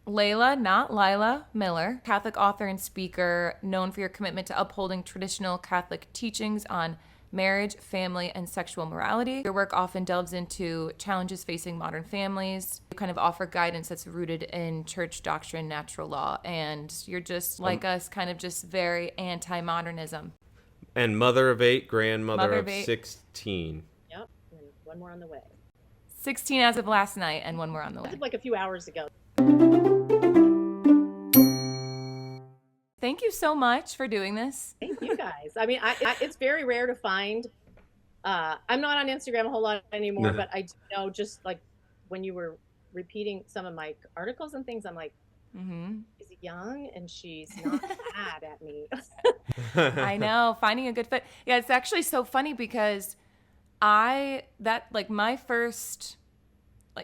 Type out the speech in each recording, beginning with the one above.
Leila, not Lila Miller, Catholic author and speaker, known for your commitment to upholding traditional Catholic teachings on marriage, family, and sexual morality. Your work often delves into challenges facing modern families. You kind of offer guidance that's rooted in church doctrine, natural law, and you're just like us, kind of just very anti-modernism. And mother of 8, grandmother Mother of of 8. 16. Yep, and one more on the way. 16 as of last night, and one more on the way. As of like a few hours ago. Thank you so much for doing this. Thank you guys. I mean, it's very rare to find. I'm not on Instagram a whole lot anymore, but I do know just like when you were repeating some of my articles and things, I'm like, she's young and she's not mad at me. I know, finding a good fit. Yeah, it's actually so funny because my first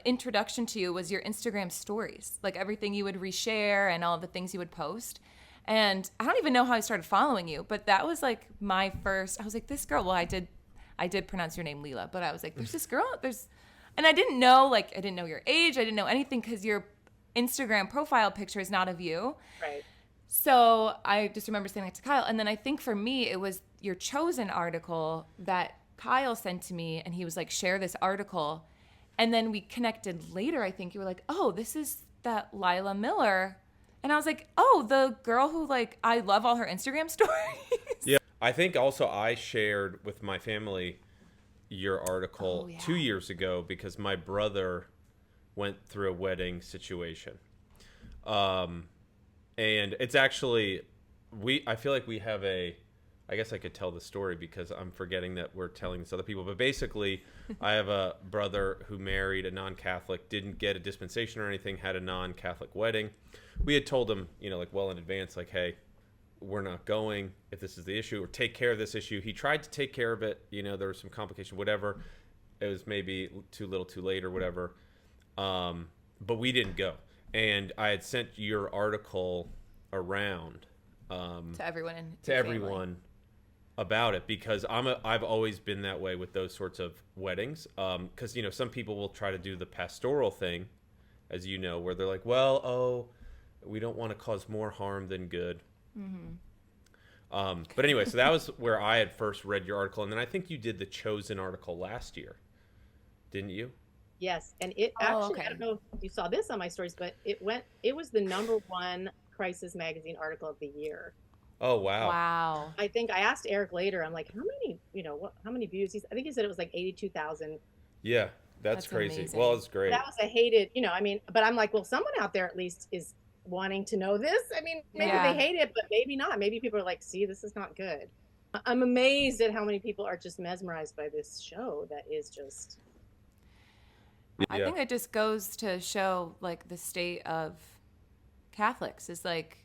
introduction to you was your Instagram stories, like everything you would reshare and all the things you would post. And I don't even know how I started following you, but that was like my first. I was like, this girl. Well, I did pronounce your name Leila, but I was like, there's this girl. And I didn't know your age. I didn't know anything because your Instagram profile picture is not of you. Right. So I just remember saying that to Kyle. And then I think for me, it was your Chosen article that Kyle sent to me, and he was like, share this article. And then we connected later. I think you were like, oh, this is that Lila Miller. And I was like, oh, the girl who, like, I love all her Instagram stories. Yeah. I think also I shared with my family your article 2 years ago because my brother went through a wedding situation. And it's actually, I feel like we have I guess I could tell the story because I'm forgetting that we're telling this to other people. But basically, I have a brother who married a non-Catholic, didn't get a dispensation or anything, had a non-Catholic wedding. We had told him, well in advance, like, hey, we're not going if this is the issue, or take care of this issue. He tried to take care of it. There was some complication, whatever. It was maybe too little too late or whatever. But we didn't go. And I had sent your article around to everyone. Everyone about it because I've always been that way with those sorts of weddings. Because, some people will try to do the pastoral thing, as you know, where they're like, we don't want to cause more harm than good. Mm-hmm. But anyway, so that was where I had first read your article. And then I think you did the Chosen article last year, didn't you? Yes. And it actually, I don't know if you saw this on my stories, but it was the #1 Crisis Magazine article of the year. Oh, wow. Wow. I think I asked Eric later, I'm like, how many views? I think he said it was like 82,000. Yeah, that's crazy. Amazing. Well, it's great. That was a hated, but I'm like, well, someone out there at least is wanting to know this. I mean, maybe they hate it, but maybe not. Maybe people are like, see, this is not good. I'm amazed at how many people are just mesmerized by this show that is just... I think it just goes to show, like, the state of Catholics is like,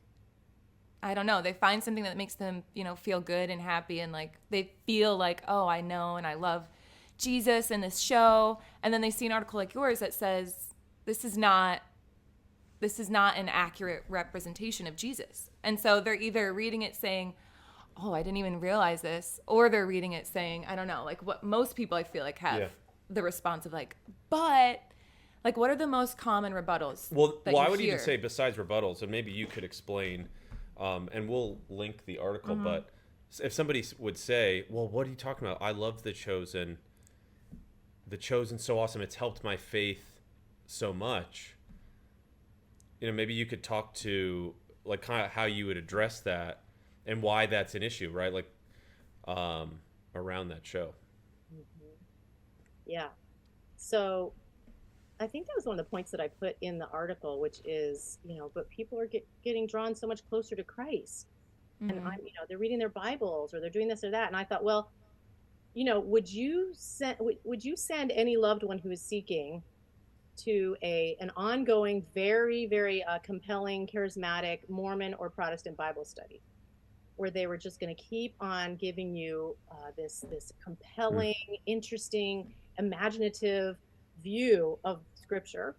I don't know, they find something that makes them, feel good and happy, and like they feel like, oh, I know and I love Jesus and this show, and then they see an article like yours that says this is not an accurate representation of Jesus. And so they're either reading it saying, oh, I didn't even realize this, or they're reading it saying, I don't know, like what most people I feel like have the response of like, but like, what are the most common rebuttals? Well, I would even say besides rebuttals, and maybe you could explain, and we'll link the article, but if somebody would say, well, what are you talking about? I love The Chosen. The Chosen's so awesome. It's helped my faith so much. Maybe you could talk to like kind of how you would address that and why that's an issue, right? Like around that show. Yeah. So I think that was one of the points that I put in the article, which is, but people are getting drawn so much closer to Christ. And they're reading their Bibles or they're doing this or that. And I thought, well, would you send any loved one who is seeking to an ongoing, very, very compelling, charismatic Mormon or Protestant Bible study, where they were just going to keep on giving you this compelling, interesting, imaginative view of Scripture?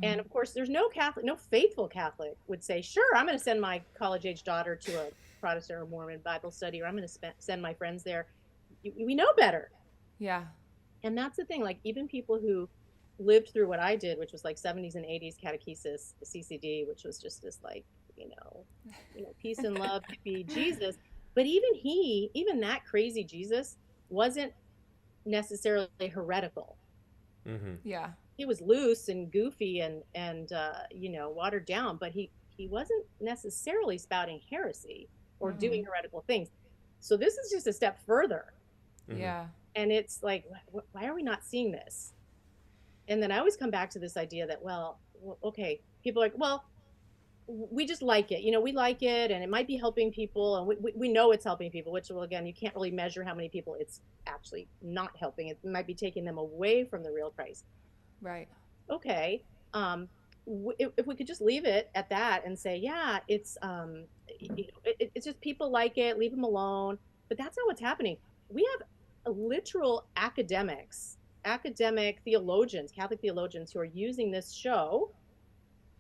And of course, there's no faithful Catholic would say, sure, I'm going to send my college-age daughter to a Protestant or Mormon Bible study, or I'm going to send my friends there. We know better. Yeah. And that's the thing. Like, even people who lived through what I did, which was like 70s and 80s catechesis, CCD, which was just this like, peace and love, hippie Jesus. But even that crazy Jesus wasn't necessarily heretical. Mm-hmm. Yeah. He was loose and goofy and watered down, but he wasn't necessarily spouting heresy or doing heretical things. So this is just a step further. Mm-hmm. Yeah. And it's like, why are we not seeing this? And then I always come back to this idea that, well, okay, people are like, well, we just like it. We like it, and it might be helping people, and we know it's helping people, which, well, again, you can't really measure how many people it's actually not helping. It might be taking them away from the real Christ. Right. Okay. If we could just leave it at that and say, yeah, it's just people like it, leave them alone. But that's not what's happening. We have literal academic theologians, Catholic theologians, who are using this show,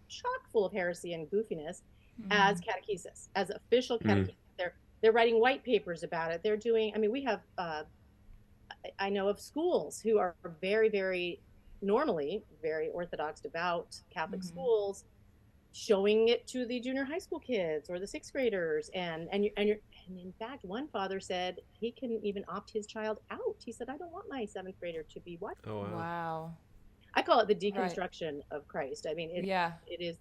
chock full of heresy and goofiness, as catechesis, as official catechesis. They're writing white papers about it. They're doing. I mean, we have. I know of schools who are very, very normally very Orthodox, devout Catholic schools, showing it to the junior high school kids or the sixth graders, and in fact, one father said he can even opt his child out. He said, I don't want my seventh grader to be watching. Oh, wow. Wow. I call it the deconstruction of Christ. I mean, it is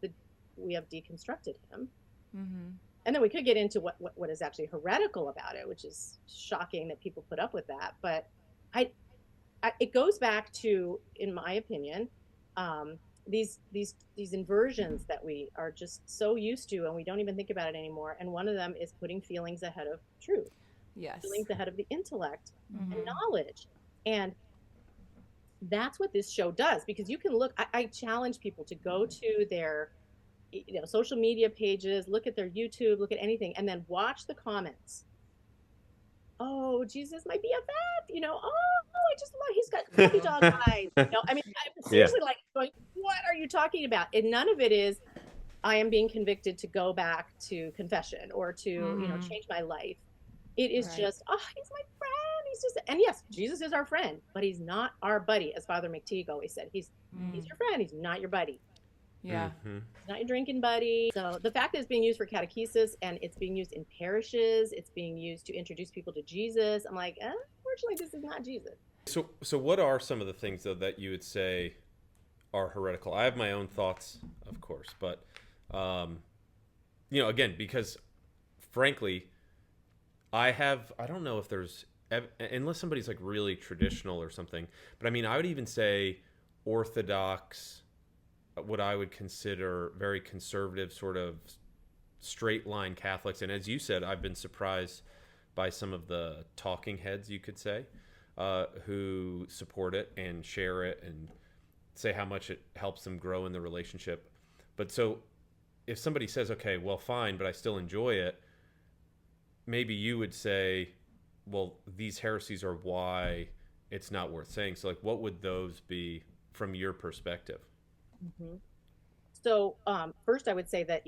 we have deconstructed him. Mm-hmm. And then we could get into what is actually heretical about it, which is shocking that people put up with that. But it goes back to, in my opinion, these inversions that we are just so used to, and we don't even think about it anymore. And one of them is putting feelings ahead of truth. Yes. Feelings ahead of the intellect and knowledge. And that's what this show does, because you can look. I challenge people to go to their social media pages, look at their YouTube, look at anything, and then watch the comments. Oh, Jesus, my BFF, I just love, he's got puppy dog eyes. I mean, I'm seriously like going, what are you talking about? And none of it is, I am being convicted to go back to confession or to, change my life. It is just, he's my friend. He's just, and yes, Jesus is our friend, but he's not our buddy, as Father McTeague always said. He's your friend. He's not your buddy. Yeah. It's not your drinking buddy. So the fact that it's being used for catechesis and it's being used in parishes, it's being used to introduce people to Jesus. I'm like, unfortunately, this is not Jesus. So what are some of the things, though, that you would say are heretical? I have my own thoughts, of course, but, again, because frankly, I don't know if there's, unless somebody's like really traditional or something, but I mean, I would even say Orthodox, what I would consider very conservative, sort of straight line Catholics. And as you said, I've been surprised by some of the talking heads, you could say, who support it and share it and say how much it helps them grow in the relationship. But so if somebody says, okay, well, fine, but I still enjoy it, maybe you would say, well, these heresies are why it's not worth saying. So like, what would those be from your perspective? Mm-hmm. So first I would say that,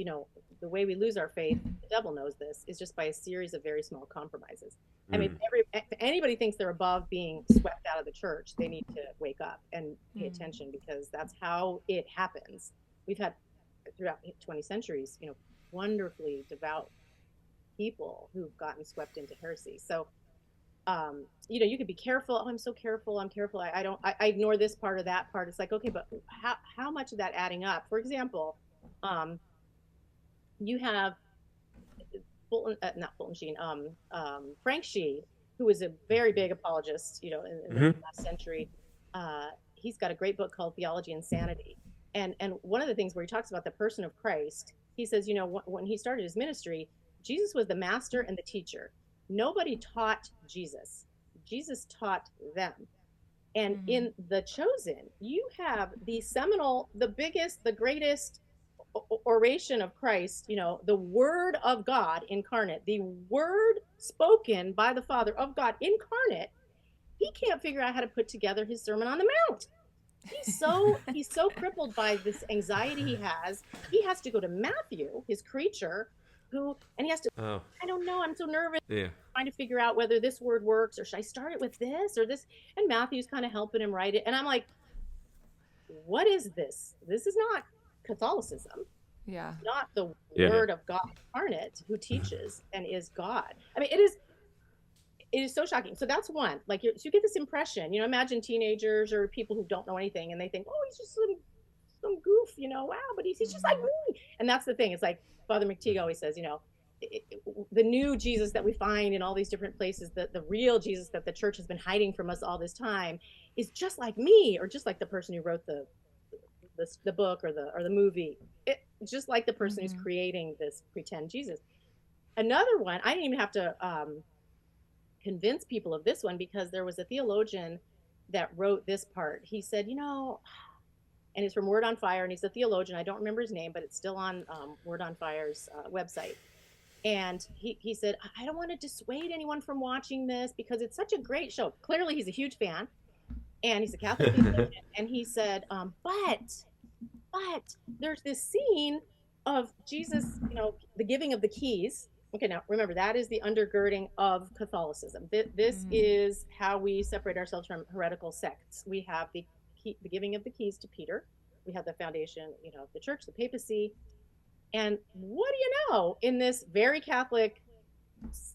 the way we lose our faith, the devil knows this, is just by a series of very small compromises. I mean, if anybody thinks they're above being swept out of the church, they need to wake up and pay attention, because that's how it happens. We've had throughout 20 centuries, wonderfully devout people who've gotten swept into heresy. So you could be careful. Oh, I'm so careful. I'm careful. I ignore this part or that part. It's like, okay, but how much of that adding up? For example, you have Frank Shee, who was a very big apologist, in the last century. He's got a great book called Theology and Sanity. And one of the things where he talks about the person of Christ, he says, when he started his ministry, Jesus was the master and the teacher. Nobody taught Jesus. Jesus taught them. And in The Chosen, you have the seminal, the biggest, the greatest oration of Christ, the Word of God incarnate, the Word spoken by the Father of God incarnate. He can't figure out how to put together his Sermon on the Mount. He's so crippled by this anxiety he has. He has to go to Matthew, his creature, and he has to, I don't know, I'm so nervous. Yeah. Trying to figure out whether this word works, or should I start it with this or this? And Matthew's kind of helping him write it. And I'm like, what is this? This is not Catholicism. Yeah. Not the Yeah. Word of God incarnate who teaches and is God. I mean, it is so shocking. So that's one. Like, so you get this impression. Imagine teenagers or people who don't know anything, and they think, oh, he's just some goof. Wow, but he's just like me. And that's the thing. It's like Father McTeague always says, the new Jesus that we find in all these different places, the real Jesus that the church has been hiding from us all this time, is just like me, or just like the person who wrote the book or the movie. Just like the person who's creating this pretend Jesus. Another one, I didn't even have to convince people of this one, because there was a theologian that wrote this part. He said, and he's from Word on Fire, and he's a theologian. I don't remember his name, but it's still on Word on Fire's website. And he said, I don't want to dissuade anyone from watching this because it's such a great show. Clearly, he's a huge fan, and he's a Catholic theologian. And he said, but there's this scene of Jesus, the giving of the keys. Okay, now remember, that is the undergirding of Catholicism. This is how we separate ourselves from heretical sects. We have the giving of the keys to Peter. We have the foundation, of the church, the papacy. And what do you know? In this very Catholic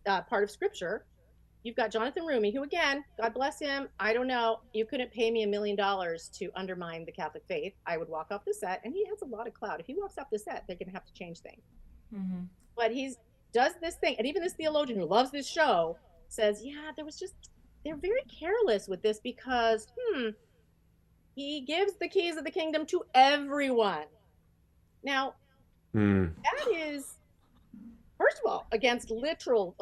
part of Scripture, you've got Jonathan Rumi, who, again, God bless him. I don't know. You couldn't pay me $1 million to undermine the Catholic faith. I would walk off the set, and he has a lot of clout. If he walks off the set, they're going to have to change things. But he does this thing, and even this theologian who loves this show says, yeah, they're very careless with this because, he gives the keys of the kingdom to everyone. Now, that is, first of all, against literal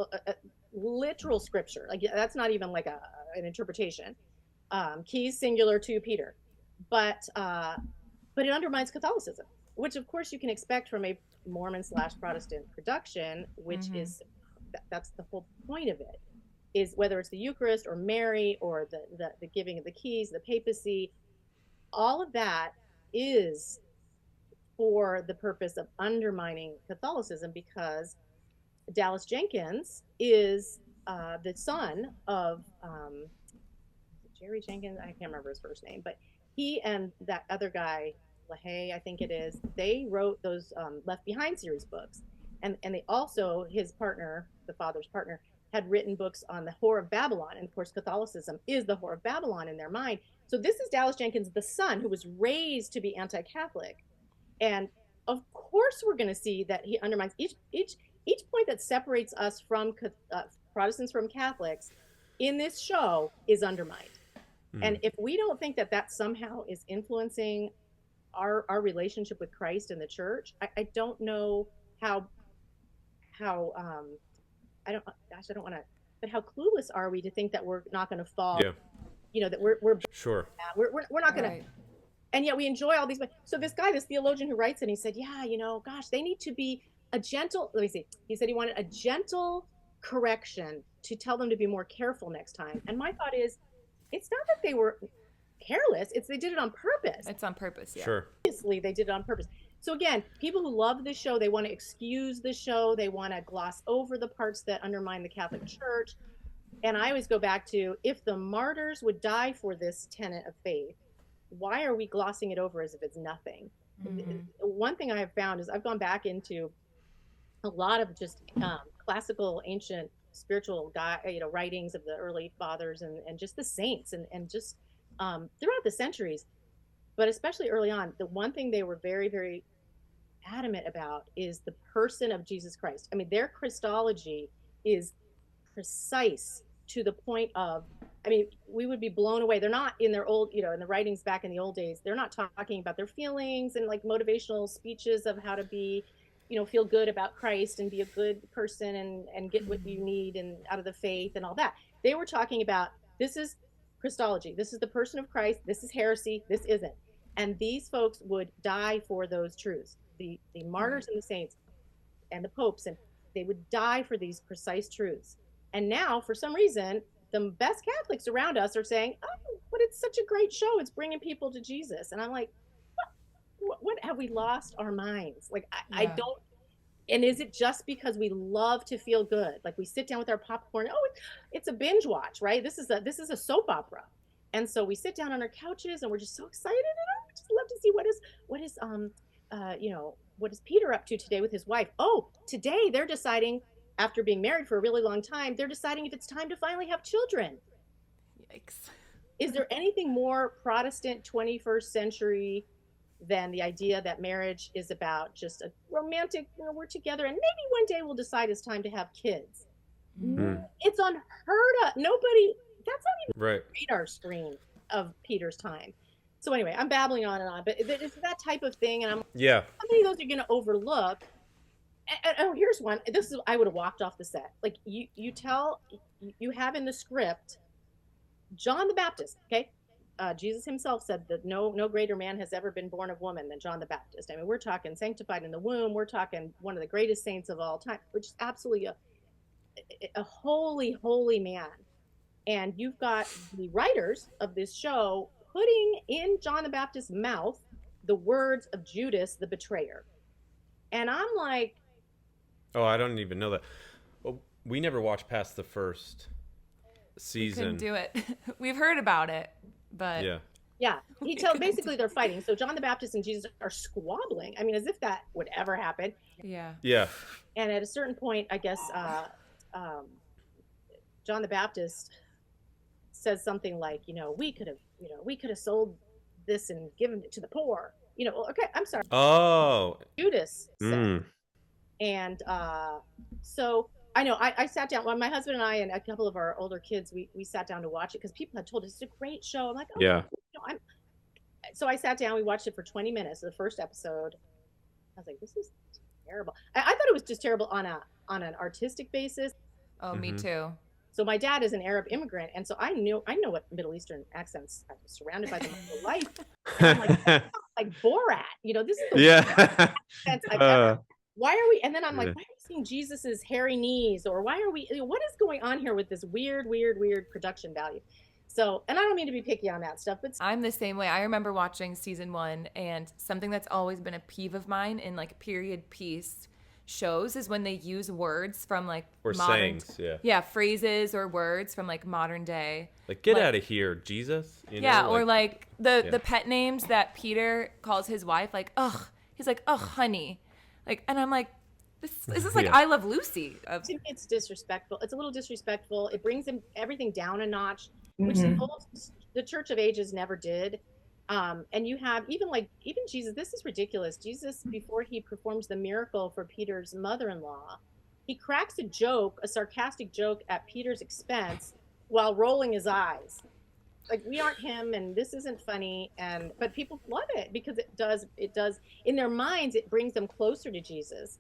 Scripture. Like, that's not even like an interpretation. Keys singular to Peter, but it undermines Catholicism, which of course you can expect from a Mormon/Protestant production, which is that's the whole point of it, is whether it's the Eucharist or Mary or the giving of the keys, the papacy, all of that is for the purpose of undermining Catholicism, because Dallas Jenkins is the son of Jerry Jenkins. I can't remember his first name, but he and that other guy, LaHaye, I think it is, they wrote those Left Behind series books. And they also, his partner, the father's partner, had written books on the Whore of Babylon. And of course, Catholicism is the Whore of Babylon in their mind. So this is Dallas Jenkins, the son, who was raised to be anti-Catholic. And of course, we're going to see that he undermines each point that separates us from Protestants from Catholics in this show is undermined. And if we don't think that somehow is influencing our relationship with Christ and the church, I don't know how I don't want to, but how clueless are we to think that we're not going to fall? Yeah. That we're Sure. We're not going to. And yet we enjoy all these. So this guy, this theologian who writes it, he said, yeah, gosh, they need to be a gentle, let me see. He said he wanted a gentle correction to tell them to be more careful next time. And my thought is, it's not that they were careless. It's they did it on purpose. It's on purpose, yeah. Sure. Obviously, they did it on purpose. So again, people who love this show, they want to excuse the show. They want to gloss over the parts that undermine the Catholic Church. And I always go back to, if the martyrs would die for this tenet of faith, why are we glossing it over as if it's nothing? One thing I have found is I've gone back into a lot of just classical, ancient, spiritual writings of the early fathers and just the saints and just throughout the centuries, but especially early on, the one thing they were very, very adamant about is the person of Jesus Christ. I mean, their Christology is precise to the point of, I mean, we would be blown away. They're not in their old, in the writings back in the old days, they're not talking about their feelings and like motivational speeches of how to be, feel good about Christ and be a good person and get what you need and out of the faith and all that. They were talking about, this is Christology. This is the person of Christ. This is heresy. This isn't. And these folks would die for those truths. The martyrs and the saints and the popes, and they would die for these precise truths. And now, for some reason, the best Catholics around us are saying, oh, but it's such a great show. It's bringing people to Jesus. And I'm like, what have we lost our minds? Like, I don't. And is it just because we love to feel good? Like we sit down with our popcorn. Oh, it's a binge watch, right? This is a soap opera. And so we sit down on our couches and we're just so excited, and I would just love to see what is Peter up to today with his wife. Oh, today they're deciding, after being married for a really long time, they're deciding if it's time to finally have children. Yikes. Is there anything more Protestant 21st century than the idea that marriage is about just a romantic, we're together and maybe one day we'll decide it's time to have kids? It's unheard of. Nobody, that's not even Right. the radar screen of Peter's time. So anyway, I'm babbling on, but it's that type of thing. And I'm Yeah. how many of those are going to overlook? And oh, here's one. I would have walked off the set. Like you have in the script, John the Baptist. Okay. Jesus himself said that no greater man has ever been born of woman than John the Baptist. I mean, we're talking sanctified in the womb. We're talking one of the greatest saints of all time, which is absolutely a holy man. And you've got the writers of this show putting in John the Baptist's mouth the words of Judas, the betrayer. And I'm like, oh, I don't even know that. Well, we never watched past the first season. Couldn't do it. We've heard about it, but yeah. He tells basically they're fighting. So John the Baptist and Jesus are squabbling. I mean, as if that would ever happen. Yeah. And at a certain point, I guess John the Baptist says something like, we could have sold this and given it to the poor. Okay, I'm sorry. Oh. Judas said. And so I know I sat down when my husband and I and a couple of our older kids, we sat down to watch it because people had told us it's a great show. I'm like, oh, yeah. So I sat down, we watched it for 20 minutes, the first episode. I was like, this is terrible. I thought it was just terrible on an artistic basis. Oh, me too. So my dad is an Arab immigrant, and so I know what Middle Eastern accents. I was surrounded by them my whole life. And I'm like Borat. This is the accents I've ever. Why are we? And then I'm like, why are we seeing Jesus's hairy knees, or why are we? What is going on here with this weird production value? So, and I don't mean to be picky on that stuff, but I'm the same way. I remember watching season 1, and something that's always been a peeve of mine in like period piece shows is when they use words from like or modern, sayings, phrases or words from like modern day. Like get out of here, Jesus. Or like the pet names that Peter calls his wife, like he's like honey, like, and I'm like, this is like I Love Lucy. I think it's disrespectful. It's a little disrespectful. It brings everything down a notch, which the Church of Ages never did. And you have even Jesus, this is ridiculous. Jesus, before he performs the miracle for Peter's mother-in-law, he cracks a sarcastic joke at Peter's expense while rolling his eyes. Like, we aren't him and this isn't funny. But people love it because it does in their minds, it brings them closer to Jesus.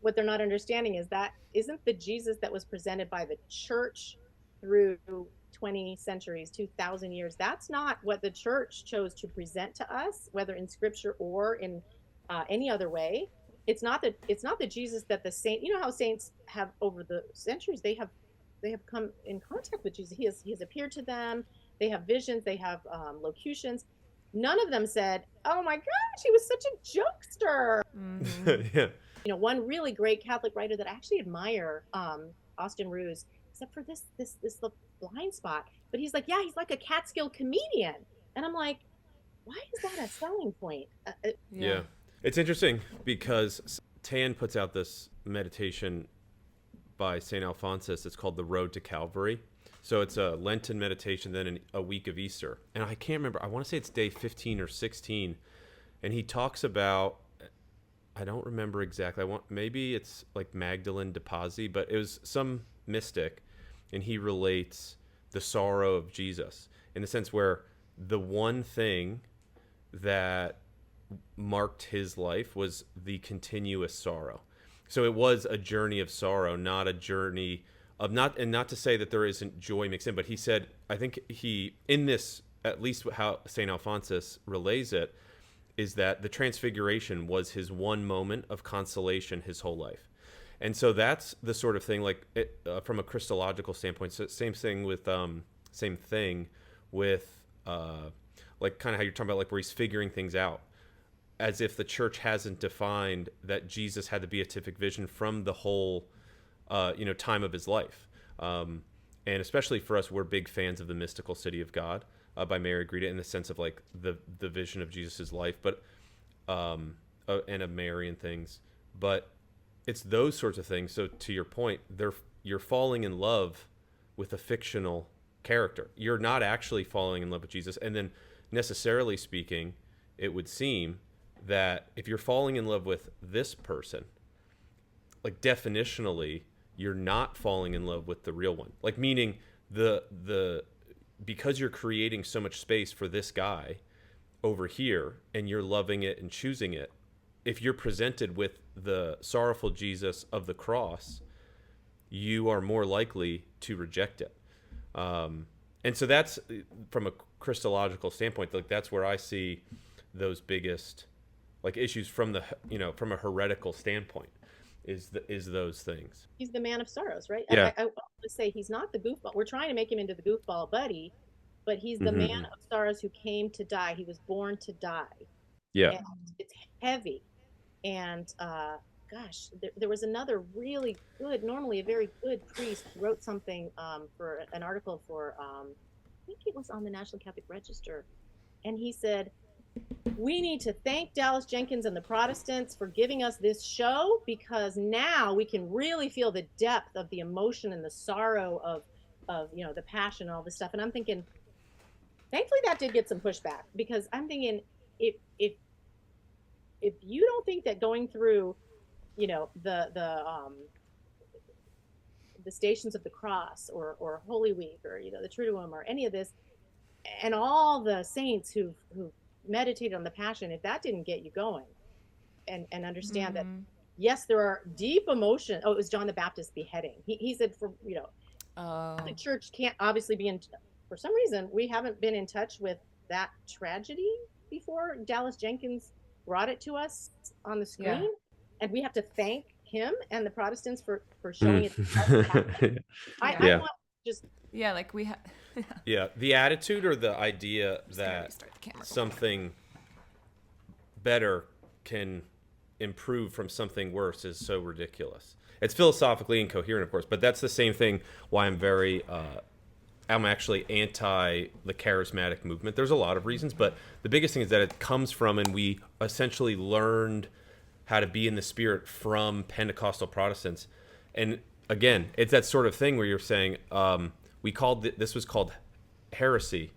What they're not understanding is that isn't the Jesus that was presented by the church through 20 centuries, 2,000 years. That's not what the church chose to present to us, whether in scripture or in any other way. It's not the Jesus that the saint, how saints have over the centuries, they have come in contact with Jesus. He has appeared to them. They have visions. They have locutions. None of them said, "Oh my gosh, he was such a jokester." Yeah. One really great Catholic writer that I actually admire, Austin Ruse, except for this blind spot, but he's like, he's like a Catskill comedian, and I'm like, why is that a selling point? Yeah, it's interesting because Tan puts out this meditation by St. Alphonsus. It's called The Road to Calvary. So it's a Lenten meditation, then a week of Easter, and I can't remember. I want to say it's day 15 or 16, and he talks about, I don't remember exactly. Maybe it's like Magdalene de Pazzi, but it was some mystic, and he relates the sorrow of Jesus in the sense where the one thing that marked his life was the continuous sorrow. So it was a journey of sorrow, not a journey of not to say that there isn't joy mixed in, but he said, I think he, in this, at least how St. Alphonsus relays it, is that the transfiguration was his one moment of consolation his whole life. And so that's the sort of thing, like from a Christological standpoint. So same thing with like kind of how you're talking about, like where he's figuring things out, as if the church hasn't defined that Jesus had the beatific vision from the whole, time of his life. And especially for us, we're big fans of the mystical city of God. by Mary Greta, in the sense of like the vision of Jesus's life, but and of Mary and things. But it's those sorts of things. So to your point, you're falling in love with a fictional character. You're not actually falling in love with Jesus. And then, necessarily speaking, it would seem that if you're falling in love with this person, like definitionally, you're not falling in love with the real one. Like, meaning the because you're creating so much space for this guy over here and you're loving it and choosing it, if you're presented with the sorrowful Jesus of the cross, you are more likely to reject it. And so that's, from a Christological standpoint, like that's where I see those biggest like issues from the, from a heretical standpoint, is those things. He's the man of sorrows, right? Yeah. I want to say he's not the goofball. We're trying to make him into the goofball buddy, but he's the man of sorrows who came to die. He was born to die. Yeah. And it's heavy. And gosh, there was another really good, normally a very good priest, who wrote something for an article for, I think it was on the National Catholic Register. And he said, we need to thank Dallas Jenkins and the Protestants for giving us this show, because now we can really feel the depth of the emotion and the sorrow of the passion and all this stuff. And I'm thinking, thankfully that did get some pushback, because I'm thinking, if you don't think that going through, the Stations of the Cross or Holy Week or the Triduum or any of this, and all the saints who meditated on the Passion, if that didn't get you going, and understand that yes, there are deep emotion. Oh, it was John the Baptist's beheading. He said, the church can't obviously be in. For some reason, we haven't been in touch with that tragedy before. Dallas Jenkins brought it to us on the screen, and we have to thank him and the Protestants for showing it. I want just like we have. Yeah, the attitude or the idea that something better can improve from something worse is so ridiculous. It's philosophically incoherent, of course, but that's the same thing why I'm actually anti the charismatic movement. There's a lot of reasons, but the biggest thing is that it comes from, and we essentially learned how to be in the Spirit from Pentecostal Protestants. And again, it's that sort of thing where you're saying, this was called heresy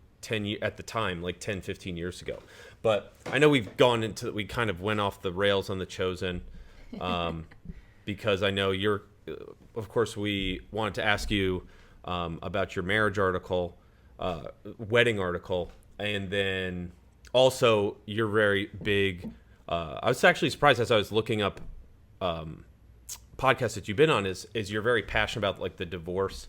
at the time, like 10, 15 years ago. But I know we kind of went off the rails on The Chosen, because I know of course, we wanted to ask you about your marriage article, wedding article, and then also you're very big. I was actually surprised as I was looking up podcasts that you've been on, is you're very passionate about like the divorce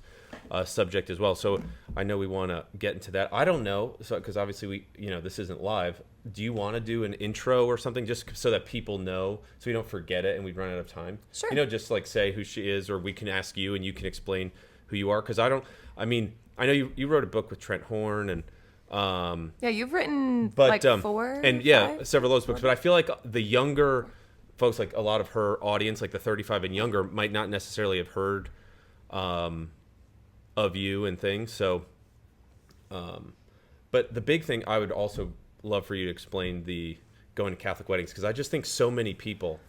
subject as well. So I know we want to get into that. I don't know, because obviously this isn't live. Do you want to do an intro or something, just so that people know, so we don't forget it and we run out of time? Sure. Just like say who she is, or we can ask you and you can explain who you are. Because I know you wrote a book with Trent Horn, and you've written four and five? several of those books. But I feel like the younger folks, like a lot of her audience, like the 35 and younger, might not necessarily have heard of you and things. So, but the big thing I would also love for you to explain the going to Catholic weddings, because I just think so many people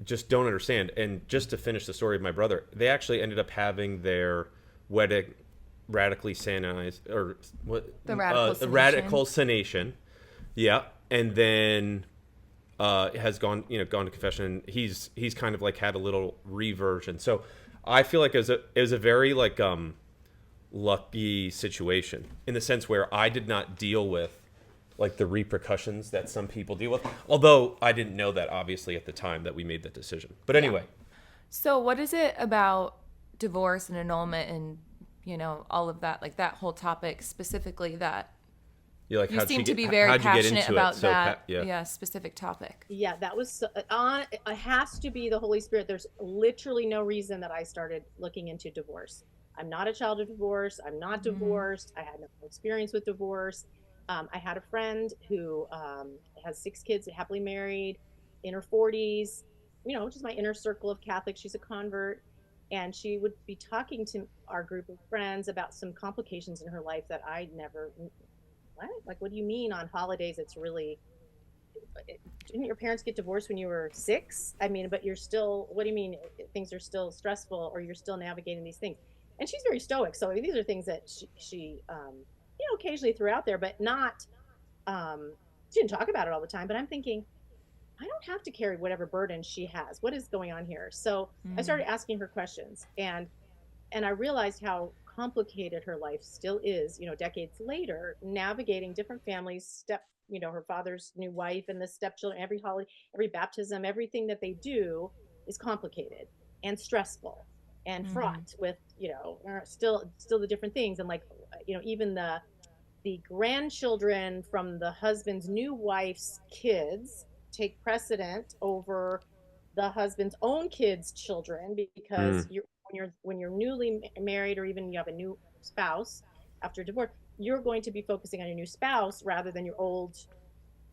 just don't understand. And just to finish the story of my brother, they actually ended up having their wedding radically sanitized, or what? The radicalcination. Yeah, and then has gone to confession. He's kind of like had a little reversion. So I feel like it was a very like lucky situation, in the sense where I did not deal with like the repercussions that some people deal with. Although I didn't know that obviously at the time that we made that decision. But anyway. So what is it about divorce and annulment and all of that, like that whole topic specifically, that you seem to be very passionate about that specific topic? Yeah, that was it has to be the Holy Spirit. There's literally no reason that I started looking into divorce. I'm not a child of divorce. I'm not divorced. I had no experience with divorce. I had a friend who has 6 kids, happily married, in her 40s, which is my inner circle of Catholics. She's a convert. And she would be talking to our group of friends about some complications in her life that I never, what? Like, what do you mean on holidays? It's really, didn't your parents get divorced when you were 6? I mean, but you're still, what do you mean things are still stressful or you're still navigating these things? And she's very stoic. So I mean, these are things that she occasionally threw out there, but not, she didn't talk about it all the time. But I'm thinking, I don't have to carry whatever burden she has. What is going on here? So I started asking her questions, and I realized how complicated her life still is, decades later, navigating different families, her father's new wife and the stepchildren, every holiday, every baptism, everything that they do is complicated and stressful and fraught with, still the different things. And like, even the grandchildren from the husband's new wife's kids take precedent over the husband's own kids' children, because when you're newly married, or even you have a new spouse after divorce, you're going to be focusing on your new spouse rather than your old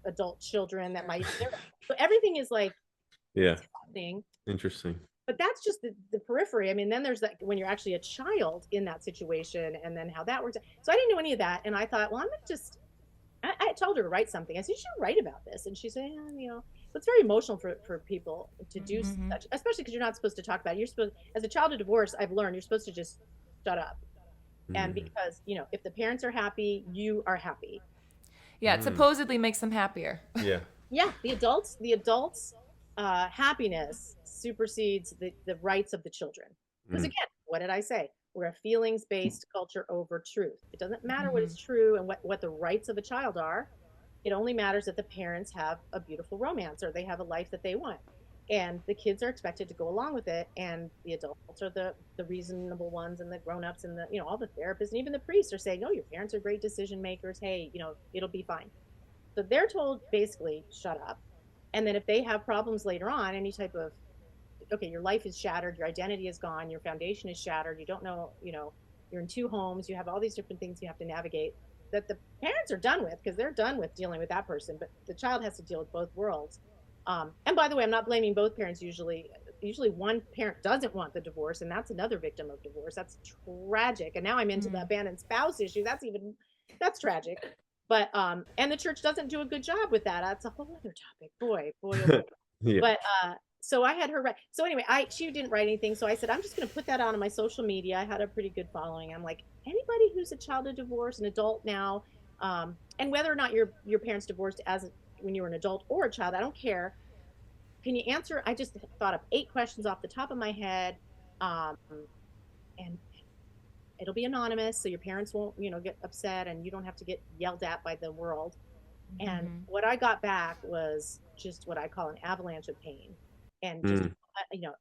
adult children that might. So everything is like, happening. Interesting. But that's just the periphery. I mean, then there's that when you're actually a child in that situation, and then how that works. So I didn't know any of that, and I thought, well, I'm gonna just. I told her to write something. I said, you should write about this. And she said, it's very emotional for people to do such, especially because you're not supposed to talk about it. You're supposed, as a child of divorce, I've learned you're supposed to just shut up. And because, if the parents are happy, you are happy. Yeah, it supposedly makes them happier. Yeah. Yeah, the adults' happiness supersedes the rights of the children. Because again, what did I say? We're a feelings-based culture over truth. It doesn't matter what is true and what the rights of a child are. It only matters that the parents have a beautiful romance or they have a life that they want. And the kids are expected to go along with it. And the adults are the reasonable ones, and the grown-ups and the, all the therapists and even the priests are saying, oh, your parents are great decision makers. Hey, it'll be fine. So they're told basically, shut up. And then if they have problems later on, any type of, okay, your life is shattered, your identity is gone, your foundation is shattered, you don't know, you're in 2 homes, you have all these different things you have to navigate that the parents are done with, because they're done with dealing with that person, but the child has to deal with both worlds. And by the way, I'm not blaming both parents. Usually one parent doesn't want the divorce, and that's another victim of divorce. That's tragic. And now I'm into the abandoned spouse issue. That's tragic. But and the church doesn't do a good job with that. That's a whole other topic. Boy, oh boy. Yeah. But so I had her write. So anyway, she didn't write anything. So I said, I'm just going to put that on my social media. I had a pretty good following. I'm like, anybody who's a child of divorce, an adult now, and whether or not your parents divorced when you were an adult or a child, I don't care. Can you answer? I just thought of 8 questions off the top of my head, and it'll be anonymous, so your parents won't, get upset, and you don't have to get yelled at by the world. And what I got back was just what I call an avalanche of pain. And just,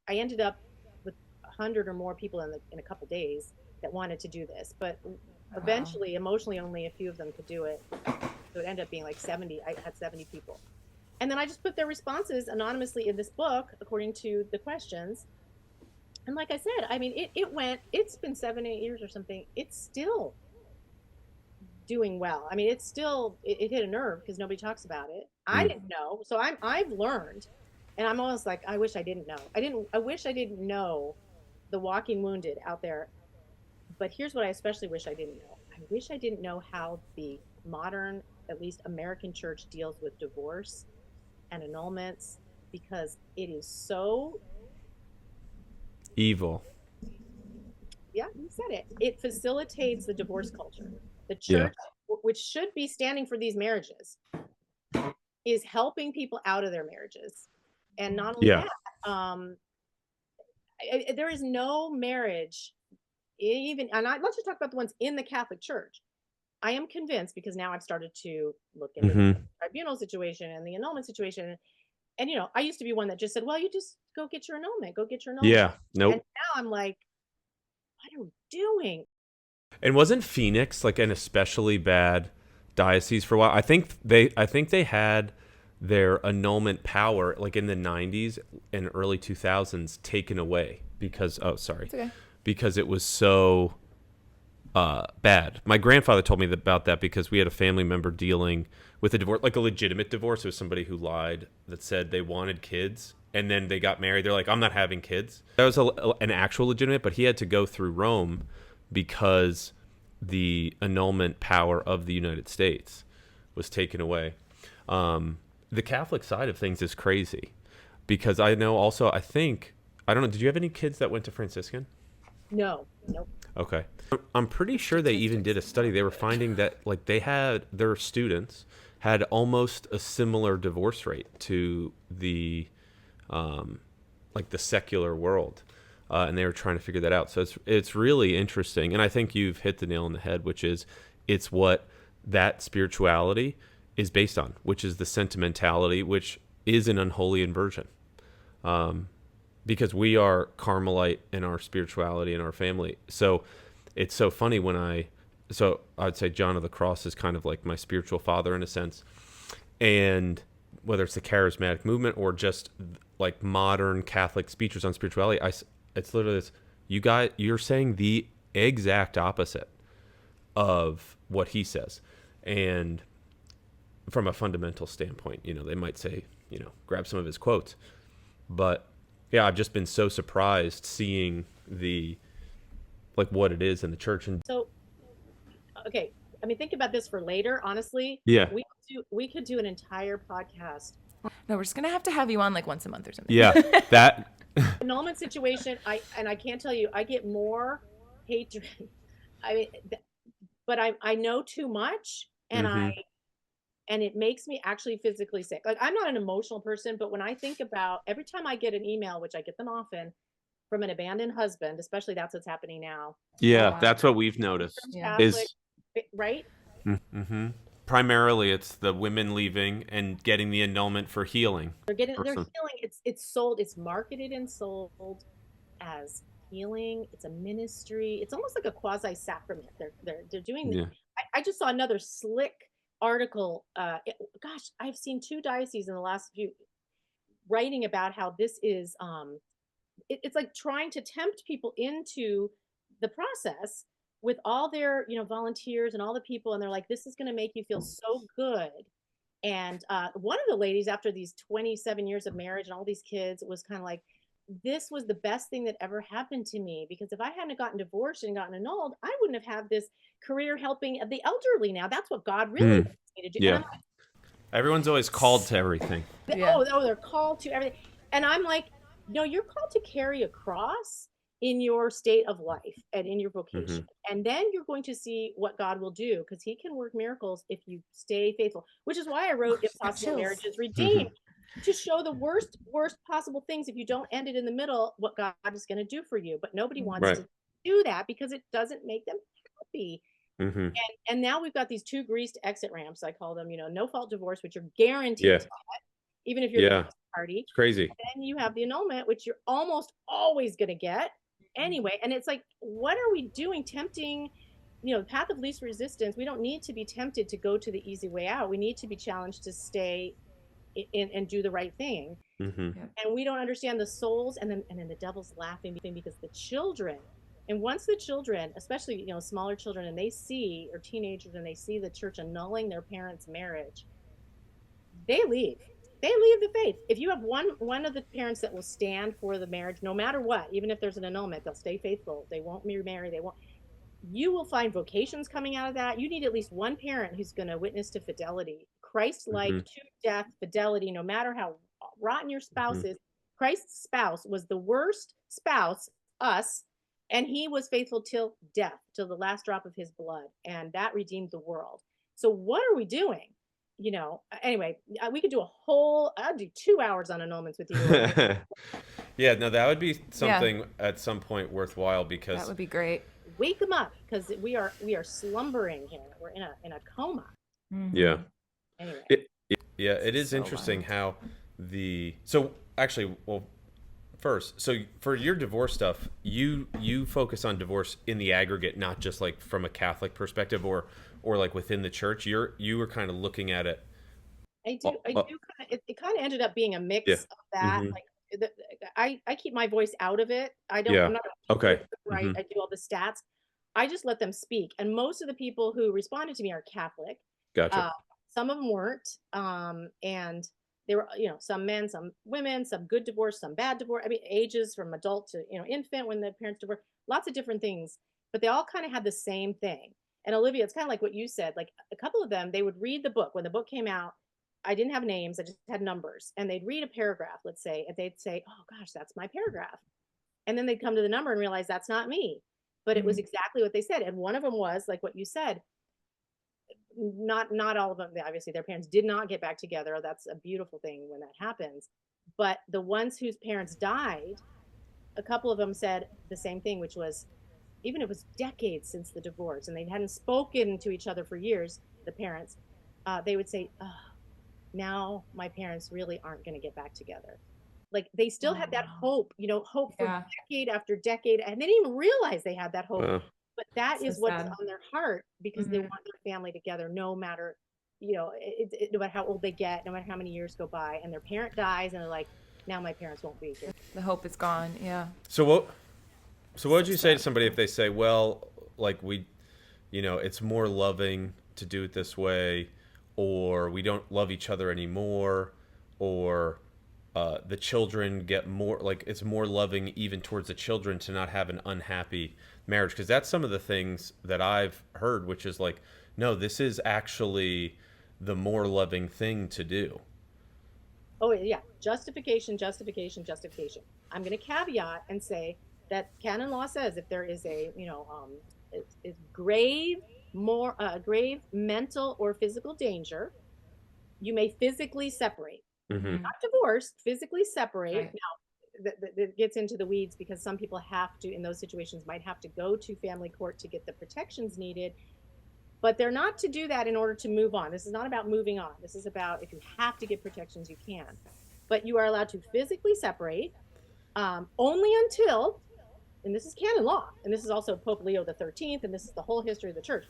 I ended up with 100 or more people in a couple days that wanted to do this, but eventually, emotionally, only a few of them could do it. So it ended up being like 70. I had 70 people. And then I just put their responses anonymously in this book, according to the questions. And like I said, I mean, it's been 7-8 years or something. It's still doing well. I mean, it hit a nerve because nobody talks about it. I didn't know. So I've learned, and I'm almost like, I wish I didn't know. I wish I didn't know the walking wounded out there. But here's what I especially wish I didn't know. I wish I didn't know how the modern, at least American church, deals with divorce and annulments, because it is so evil. Yeah, you said it. It facilitates the divorce culture. The church, which should be standing for these marriages, is helping people out of their marriages. And not only that, there is no marriage, let's just talk about the ones in the Catholic Church. I am convinced, because now I've started to look into the tribunal situation and the annulment situation. And, I used to be one that just said, well, you just go get your annulment. Yeah. Nope. And now I'm like, what are we doing? And wasn't Phoenix like an especially bad diocese for a while? I think they had their annulment power like in the 90s and early 2000s taken away because because it was so bad. My grandfather told me about that because we had a family member dealing with a divorce, like a legitimate divorce. It was somebody who lied, that said they wanted kids and then they got married. They're like, I'm not having kids. That was an actual legitimate, but he had to go through Rome because the annulment power of the United States was taken away. The Catholic side of things is crazy because I know also, I don't know, did you have any kids that went to Franciscan? No, nope. Okay. I'm pretty sure they even did a study. They were finding that like their students had almost a similar divorce rate to the like the secular world. And they were trying to figure that out. So it's really interesting. And I think you've hit the nail on the head, which is it's what that spirituality is based on, which is the sentimentality, which is an unholy inversion. Because we are Carmelite in our spirituality and our family. So it's so funny so I'd say John of the Cross is kind of like my spiritual father in a sense. And whether it's the charismatic movement or just like modern Catholic speeches on spirituality, it's literally this, you're saying the exact opposite of what he says. And from a fundamental standpoint, they might say, grab some of his quotes. But yeah, I've just been so surprised seeing what it is in the church. And so, okay, I mean, think about this for later. Honestly, yeah, we could do an entire podcast. No, we're just gonna have to have you on like once a month or something. Yeah, that annulment situation. I can't tell you, I get more hatred. I mean, but I know too much, and and it makes me actually physically sick. Like, I'm not an emotional person, but when I think about every time I get an email, which I get them often, from an abandoned husband, especially that's what's happening now. Yeah, that's what we've noticed. Catholic, right? Mm-hmm. Primarily, it's the women leaving and getting the annulment for healing. They're healing. It's sold. It's marketed and sold as healing. It's a ministry. It's almost like a quasi sacrament. They're doing. Yeah. I just saw another slick article. Gosh, I've seen 2 dioceses in the last few writing about how this is. It's like trying to tempt people into the process with all their volunteers and all the people, and they're like, this is going to make you feel so good. And one of the ladies, after these 27 years of marriage and all these kids, was kind of like, this was the best thing that ever happened to me, because if I hadn't gotten divorced and gotten annulled, I wouldn't have had this career helping the elderly. Now that's what God really wants me to do. Yeah. Everyone's always called to everything. They're called to everything. And I'm like, no, you're called to carry a cross in your state of life and in your vocation. And then you're going to see what God will do, because he can work miracles if you stay faithful, which is why I wrote Impossible Marriages Redeemed, to show the worst possible things, if you don't end it in the middle, what God is going to do for you. But nobody wants to do that because it doesn't make them happy. And now we've got these 2 greased exit ramps, I call them, no fault divorce, which you're guaranteed to get, even if you're the party. It's crazy. And then you have the annulment, which you're almost always going to get anyway. And it's like, what are we doing? Tempting, the path of least resistance. We don't need to be tempted to go to the easy way out. We need to be challenged to stay in and do the right thing. And we don't understand the souls, and then the devil's laughing because the children, and once the children, especially smaller children, and they see, or teenagers, and they see the church annulling their parents' marriage, they leave the faith. If you have one of the parents that will stand for the marriage, no matter what, even if there's an annulment, they'll stay faithful. They won't remarry. You will find vocations coming out of that. You need at least one parent who's going to witness to fidelity, Christ-like, to death fidelity, no matter how rotten your spouse is. Christ's spouse was the worst spouse, us, and he was faithful till death, till the last drop of his blood, and that redeemed the world. So what are we doing? Anyway, we could do I'd do 2 hours on annulments with you. Yeah, no, that would be something at some point worthwhile, because that would be great. Wake them up, because we are slumbering here. We're in a coma. Yeah. Anyway. It is so interesting how so for your divorce stuff, you focus on divorce in the aggregate, not just like from a Catholic perspective or like within the church. You were kind of looking at it. I do. It kind of ended up being a mix of that. Like, I keep my voice out of it. I'm not right. I do all the stats. I just let them speak. And most of the people who responded to me are Catholic. Gotcha. Some of them weren't. And They were, some men, some women, some good divorce, some bad divorce. I mean, ages from adult to, infant when the parents divorced, lots of different things, but they all kind of had the same thing. And Olivia, it's kind of like what you said, like a couple of them, they would read the book. When the book came out, I didn't have names, I just had numbers. And they'd read a paragraph, let's say, and they'd say, oh gosh, that's my paragraph. And then they'd come to the number and realize that's not me. But it was exactly what they said. And one of them was like what you said, not all of them, obviously their parents did not get back together. That's a beautiful thing when that happens. But the ones whose parents died, a couple of them said the same thing, which was, even if it was decades since the divorce and they hadn't spoken to each other for years, the parents, they would say, oh, now my parents really aren't going to get back together. Like they still had that hope, hope for decade after decade, and they didn't even realize they had that hope. But that is what's on their heart, because they want their family together, no matter, no matter how old they get, no matter how many years go by, and their parent dies, and they're like, now my parents won't be here. The hope is gone. Yeah. So what would you say to somebody if they say, well, like it's more loving to do it this way, or we don't love each other anymore, or the children get more, like it's more loving even towards the children to not have an unhappy marriage? Because that's some of the things that I've heard, which is like, no, this is actually the more loving thing to do. Oh yeah, justification. I'm going to caveat and say that canon law says if there is a it's grave mental or physical danger, you may physically separate. Not divorce, physically separate. Right. Now, that gets into the weeds, because some people have to, in those situations, might have to go to family court to get the protections needed. But they're not to do that in order to move on. This is not about moving on. This is about, if you have to get protections, you can. But you are allowed to physically separate only until, and this is canon law, and this is also Pope Leo the 13th, and this is the whole history of the church,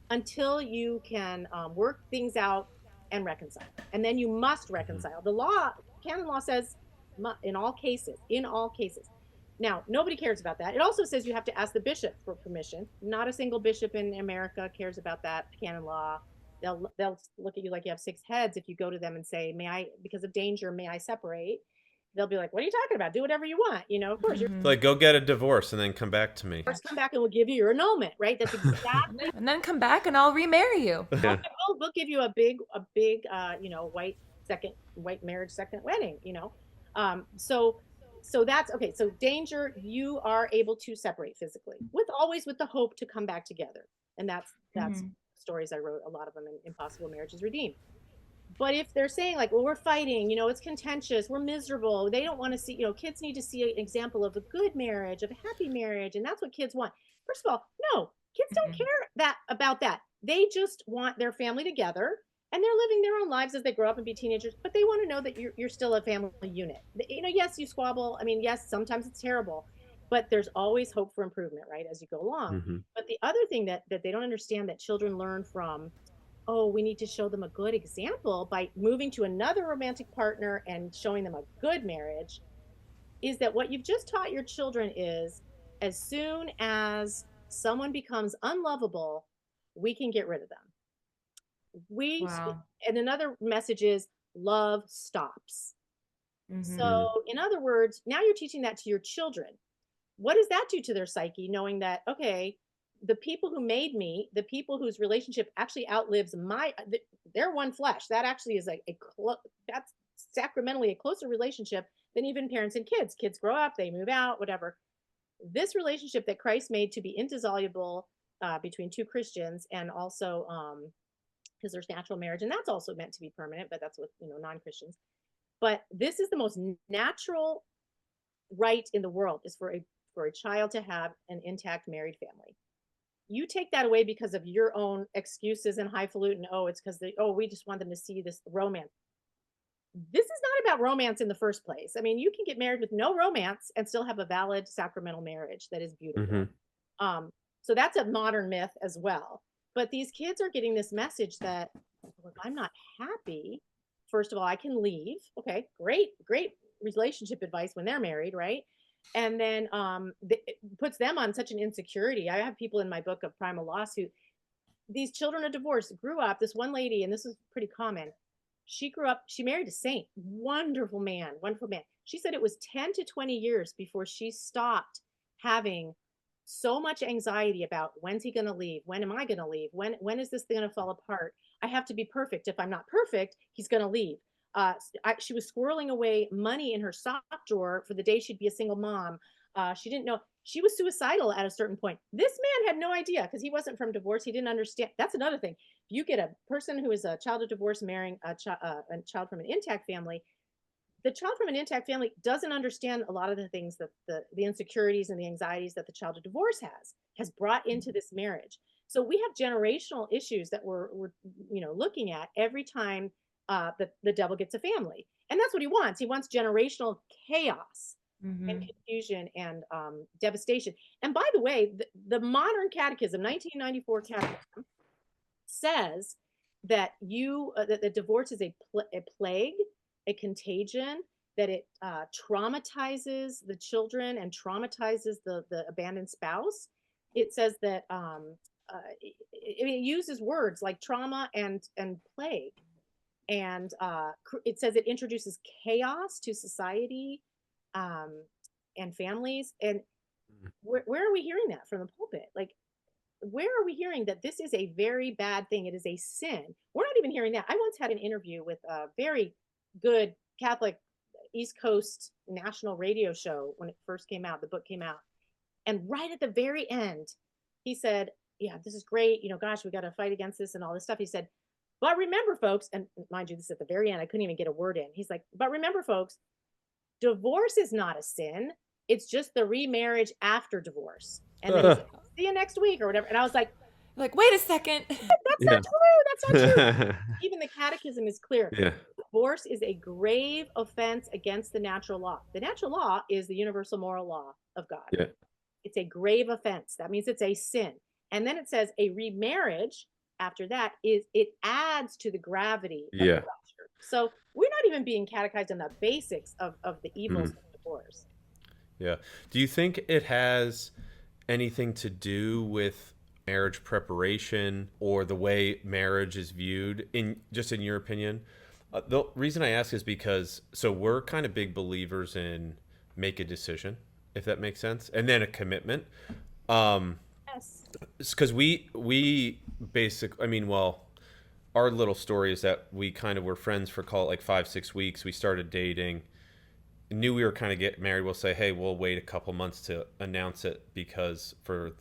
until you can work things out and reconcile. And then you must reconcile. The law, canon law says in all cases. Now, nobody cares about that. It also says you have to ask the bishop for permission. Not a single bishop in America cares about that canon law. They'll look at you like you have six heads if you go to them and say, may I, because of danger, may I separate? They'll be like, what are you talking about? Do whatever you want. Of course. You're like, go get a divorce and then come back to me. First come back and we'll give you your annulment, right? That's exactly. And then come back and I'll remarry you. Yeah. We'll give you a big white marriage, second wedding, So that's okay. So danger, you are able to separate physically, always with the hope to come back together. And that's stories I wrote, a lot of them in Impossible Marriages Redeemed. But if they're saying like, well, we're fighting, it's contentious, we're miserable, they don't want to see, kids need to see an example of a good marriage, of a happy marriage, and that's what kids want. First of all, no, kids don't care about that. They just want their family together, and they're living their own lives as they grow up and be teenagers, but they want to know that you're still a family unit. Yes, you squabble. I mean, yes, sometimes it's terrible, but there's always hope for improvement, right, as you go along. But the other thing that they don't understand, that children learn from, we need to show them a good example by moving to another romantic partner and showing them a good marriage, is that what you've just taught your children is, as soon as someone becomes unlovable, we can get rid of them. And another message is love stops. So in other words, now you're teaching that to your children. What does that do to their psyche, knowing that, okay, the people who made me, the people whose relationship actually outlives they're one flesh. That actually is that's sacramentally a closer relationship than even parents and kids. Kids grow up, they move out, whatever. This relationship that Christ made to be indissoluble between two Christians, and also because there's natural marriage, and that's also meant to be permanent, but that's with non-Christians. But this is the most natural right in the world, is for a child to have an intact married family. You take that away because of your own excuses and highfalutin. It's because we just want them to see this romance. This is not about romance in the first place. I mean, you can get married with no romance and still have a valid sacramental marriage that is beautiful. So that's a modern myth as well. But these kids are getting this message that, if I'm not happy, first of all, I can leave. Okay, great relationship advice when they're married, right? And then it puts them on such an insecurity. I have people in my book of Primal Loss who, these children of divorce grew up, this one lady, and this is pretty common, She grew up, she married a saint, wonderful man, wonderful man. She said it was 10 to 20 years before she stopped having so much anxiety about when's he going to leave? When am I going to leave? When is this going to fall apart? I have to be perfect. If I'm not perfect, he's going to leave. She was squirreling away money in her sock drawer for the day she'd be a single mom. She didn't know. She was suicidal at a certain point. This man had no idea because he wasn't from divorce. He didn't understand. That's another thing. If you get a person who is a child of divorce marrying a child from an intact family, the child from an intact family doesn't understand a lot of the things that the insecurities and the anxieties that the child of divorce has brought into this marriage. So we have generational issues that we're looking at every time the devil gets a family. And that's what he wants. He wants generational chaos and confusion and devastation. And by the way, the modern catechism, 1994 catechism, says that that divorce is a plague, a contagion, that it traumatizes the children and traumatizes the abandoned spouse. It says that it uses words like trauma and plague, and it says it introduces chaos to society and families. And where are we hearing that from the pulpit? Like, where are we hearing that this is a very bad thing? It is a sin. We're not even hearing that. I once had an interview with a very good Catholic East Coast national radio show when it first came out, the book came out. And right at the very end, he said, yeah, this is great. Gosh, we got to fight against this and all this stuff. He said, but remember, folks, and mind you, this is at the very end, I couldn't even get a word in. He's like, but remember, folks, divorce is not a sin. It's just the remarriage after divorce. And then he said, see you next week or whatever. And I was like, wait a second. That's not true. That's not true. Even the catechism is clear. Yeah. Divorce is a grave offense against the natural law. The natural law is the universal moral law of God. Yeah. It's a grave offense. That means it's a sin. And then it says a remarriage after that it adds to the gravity of the rupture. So we're not even being catechized on the basics of the evils of divorce. Yeah. Do you think it has anything to do with marriage preparation or the way marriage is viewed, in your opinion? The reason I ask is because we're kind of big believers in make a decision, if that makes sense, and then a commitment. Yes. Because we basically, our little story is that we kind of were friends for, call it like 5-6 weeks. We started dating, knew we were kind of getting married. We'll say, hey, we'll wait a couple months to announce it because for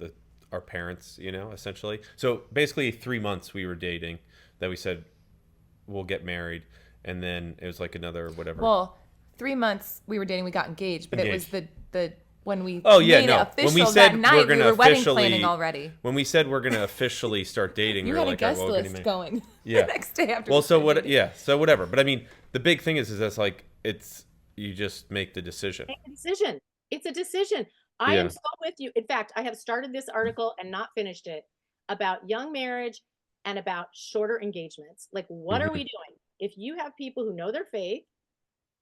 our parents, essentially. So basically 3 months we were dating, that we said we'll get married, and then it was like another whatever. Well, 3 months we were dating, we got engaged, but it was the when we made it official that night, we were wedding planning already. When we said we're going to officially start dating, you we were had like, a guest list going the next day after. Well, so what? Yeah, so whatever. But I mean, the big thing is that's like you just make the decision. Make a decision. It's a decision. I am so with you. In fact, I have started this article and not finished it about young marriage and about shorter engagements. Like, what are we doing? If you have people who know their faith,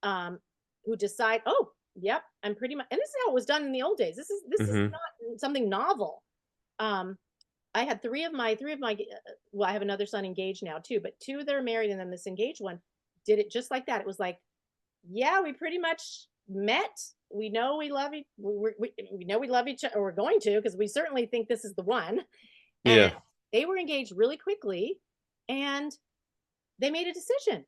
who decide, oh, yep, I'm pretty much, and this is how it was done in the old days. This is not something novel. I had three of my, well, I have another son engaged now too, but 2 that are married, and then this engaged one did it just like that. It was like, yeah, we pretty much met. We know we love each. We know we love each other. Or we're going to, because we certainly think this is the one. And they were engaged really quickly, and they made a decision.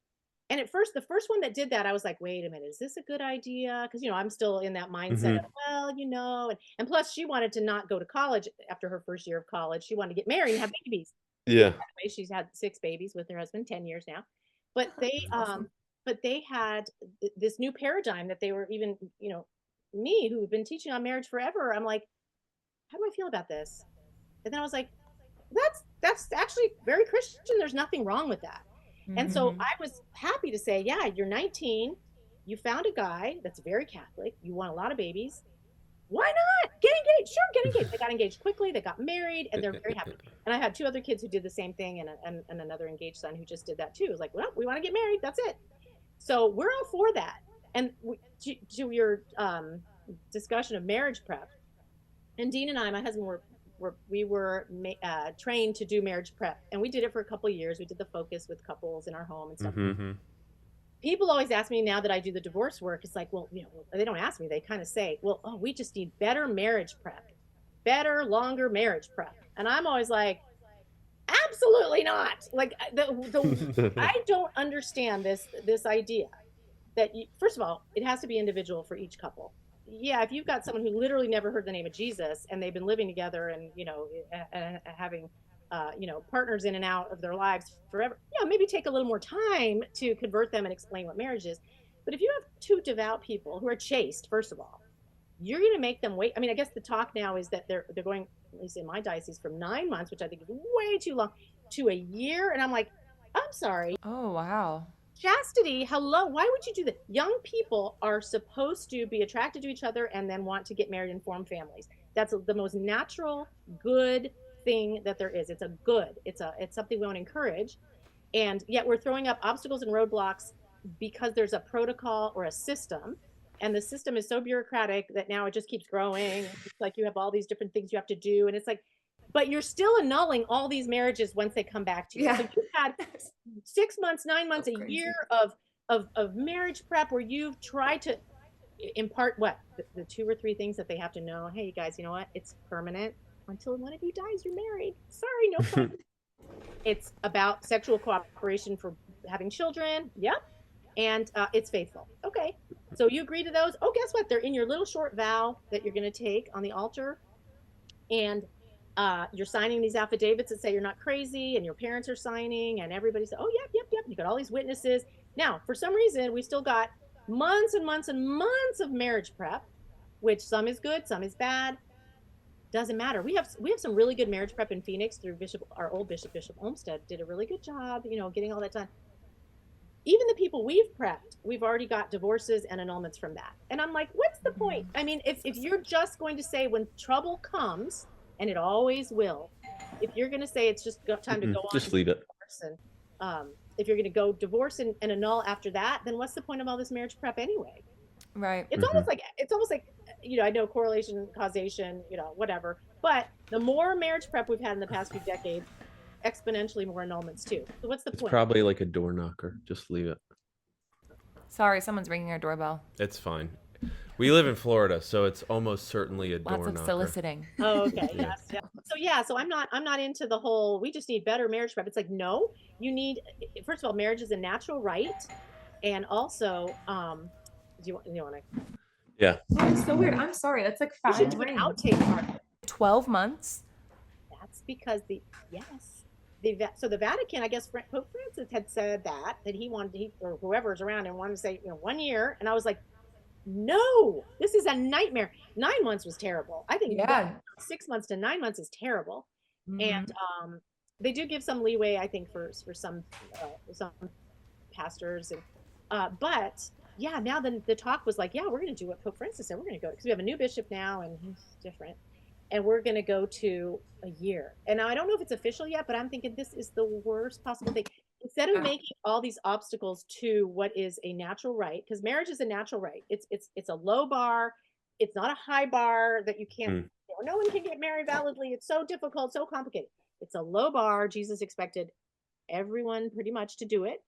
And at first, the first one that did that, I was like, wait a minute, is this a good idea? Because, I'm still in that mindset of, well, and plus she wanted to not go to college after her first year of college. She wanted to get married and have babies. Yeah. By the way, she's had 6 babies with her husband, 10 years now. But they had this new paradigm that they were even, me, who've been teaching on marriage forever, I'm like, how do I feel about this? And then I was like, that's actually very Christian. There's nothing wrong with that. And so I was happy to say, yeah, you're 19. You found a guy that's very Catholic. You want a lot of babies. Why not? Get engaged. Sure, get engaged. They got engaged quickly. They got married, and they're very happy. And I had 2 other kids who did the same thing, and another engaged son who just did that too. It was like, well, we want to get married. That's it. So we're all for that. And to your discussion of marriage prep, and Dean and I, my husband, were trained to do marriage prep, and we did it for a couple of years. We did the focus with couples in our home and stuff. Mm-hmm. People always ask me now that I do the divorce work. It's like, well, they don't ask me. They kind of say, well, oh, we just need better marriage prep, better, longer marriage prep. And I'm always like, absolutely not. Like I don't understand this idea that first of all, it has to be individual for each couple. Yeah, if you've got someone who literally never heard the name of Jesus and they've been living together and having partners in and out of their lives forever, maybe take a little more time to convert them and explain what marriage is. But if you have two devout people who are chaste, first of all, you're going to make them wait. I mean, I guess the talk now is that they're going, at least in my diocese, from 9 months, which I think is way too long, to a year. And I'm like, I'm sorry. Oh, wow. Chastity, hello. Why would you do that? Young people are supposed to be attracted to each other and then want to get married and form families. That's the most natural, good thing that there is. It's a good. It's something we want to encourage. And yet we're throwing up obstacles and roadblocks because there's a protocol or a system. And the system is so bureaucratic that now it just keeps growing. It's like you have all these different things you have to do. And it's like, but you're still annulling all these marriages once they come back to you. Yeah. So you've had 6 months, 9 months, a year of marriage prep where you've tried to impart the 2 or 3 things that they have to know. Hey, you guys, you know what? It's permanent. Until one of you dies, you're married. Sorry, no problem. It's about sexual cooperation for having children. Yep. And it's faithful. Okay. So you agree to those? Oh, guess what? They're in your little short vow that you're going to take on the altar. And you're signing these affidavits that say you're not crazy, and your parents are signing, and everybody says, oh, yep. You got all these witnesses. Now, for some reason, we still got months and months and months of marriage prep, which some is good, some is bad. Doesn't matter. We have some really good marriage prep in Phoenix through our old Bishop Olmsted did a really good job, getting all that done. Even the people we've prepped, we've already got divorces and annulments from that. And I'm like, what's the point? I mean, if you're just going to say when trouble comes, and it always will, if you're going to say it's just time to go on, just leave it. And if you're going to go divorce and annul after that, then what's the point of all this marriage prep anyway? Right. It's almost like I know correlation, causation, whatever. But the more marriage prep we've had in the past few decades, exponentially more annulments too. So what's the point? It's probably like a door knocker. Just leave it. Sorry, someone's ringing our doorbell. It's fine. We live in Florida, so it's almost certainly a door knocker. Lots of soliciting. Oh, okay. Yes. So I'm not into the whole, we just need better marriage prep. It's like, no, you need, first of all, marriage is a natural right. And also, do you want to? Yeah. Oh, it's so weird. I'm sorry. That's like 5 should do an outtake part. 12 months. That's because the Vatican, I guess Pope Francis had said that he wanted, or whoever's around and wanted to say 1 year. And I was like, no, this is a nightmare. 9 months was terrible. I think 6 months to 9 months is terrible. Mm-hmm. And they do give some leeway, I think, for some pastors. And but yeah, now the talk was like, yeah, we're going to do what Pope Francis said. We're going to go, because we have a new bishop now and he's different. And we're going to go to a year. And now I don't know if it's official yet, but I'm thinking this is the worst possible thing. Instead of making all these obstacles to what is a natural right, because marriage is a natural right. It's a low bar. It's not a high bar that you can't, no one can get married validly. It's so difficult, so complicated. It's a low bar. Jesus expected everyone pretty much to do it.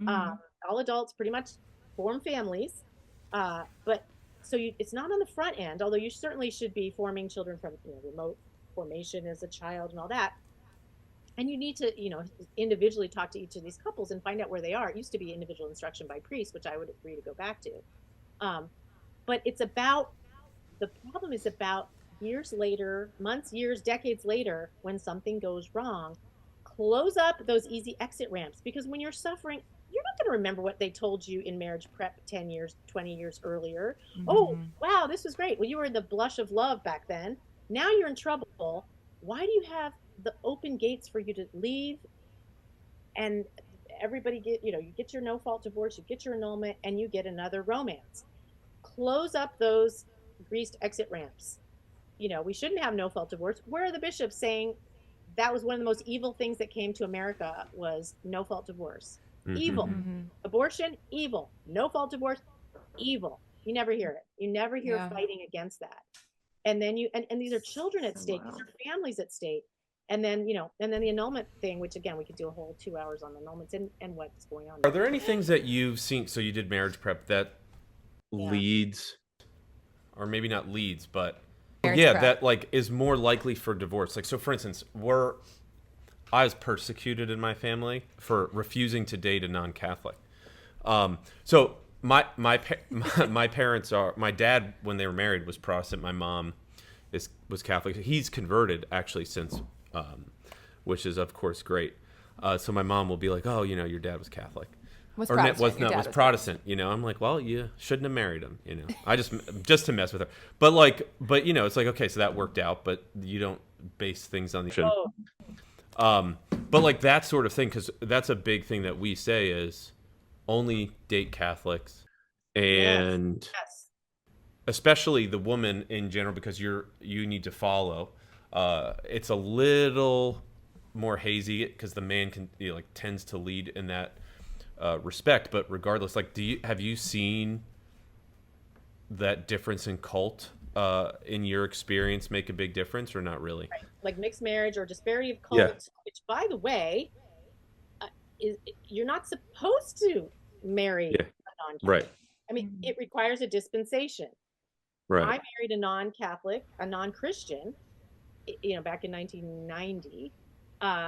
Mm-hmm. All adults pretty much form families. But so it's not on the front end, although you certainly should be forming children from remote formation as a child and all that. And you need to, individually talk to each of these couples and find out where they are. It used to be individual instruction by priest, which I would agree to go back to. But the problem is about years later, months, years, decades later, when something goes wrong, close up those easy exit ramps. Because when you're suffering, you're not going to remember what they told you in marriage prep 10 years, 20 years earlier. Mm-hmm. Oh, wow, this was great. Well, you were in the blush of love back then. Now you're in trouble. Why do you have the open gates for you to leave? And everybody you get your no-fault divorce, you get your annulment, and you get another romance. Close up those greased exit ramps. We shouldn't have no-fault divorce. Where are the bishops saying that was one of the most evil things that came to America was no-fault divorce? Mm-hmm. Evil. Mm-hmm. Abortion, evil. No-fault divorce, evil. You never hear it. You never hear fighting against that. And then and these are children at stake. Wow. These are families at stake. And then, and then the annulment thing, which again, we could do a whole 2 hours on annulments and what's going on Are there. there any things that you've seen? So you did marriage prep that leads, or maybe not leads, but Marriage yeah, prep. that like is more likely for divorce. Like, so for instance, I was persecuted in my family for refusing to date a non-Catholic. So my parents are, my dad, when they were married, was Protestant. My mom was Catholic. He's converted actually since, which is of course great. So my mom will be like, "Oh, your dad was Catholic." Was Protestant. Was Protestant. I'm like, well, you shouldn't have married him. I just to mess with her. But it's like, okay, so that worked out, but you don't base things on the. But like that sort of thing, because that's a big thing that we say is only date Catholics, and especially the woman in general, because you need to follow. It's a little more hazy because the man can tends to lead in that respect. But regardless, like, have you seen that difference in cult in your experience make a big difference, or not really? Right. Like mixed marriage or disparity of cult, which, by the way, you're not supposed to marry a non-Catholic. Right. I mean, it requires a dispensation. Right. I married a non-Catholic, a non-Christian, back in 1990,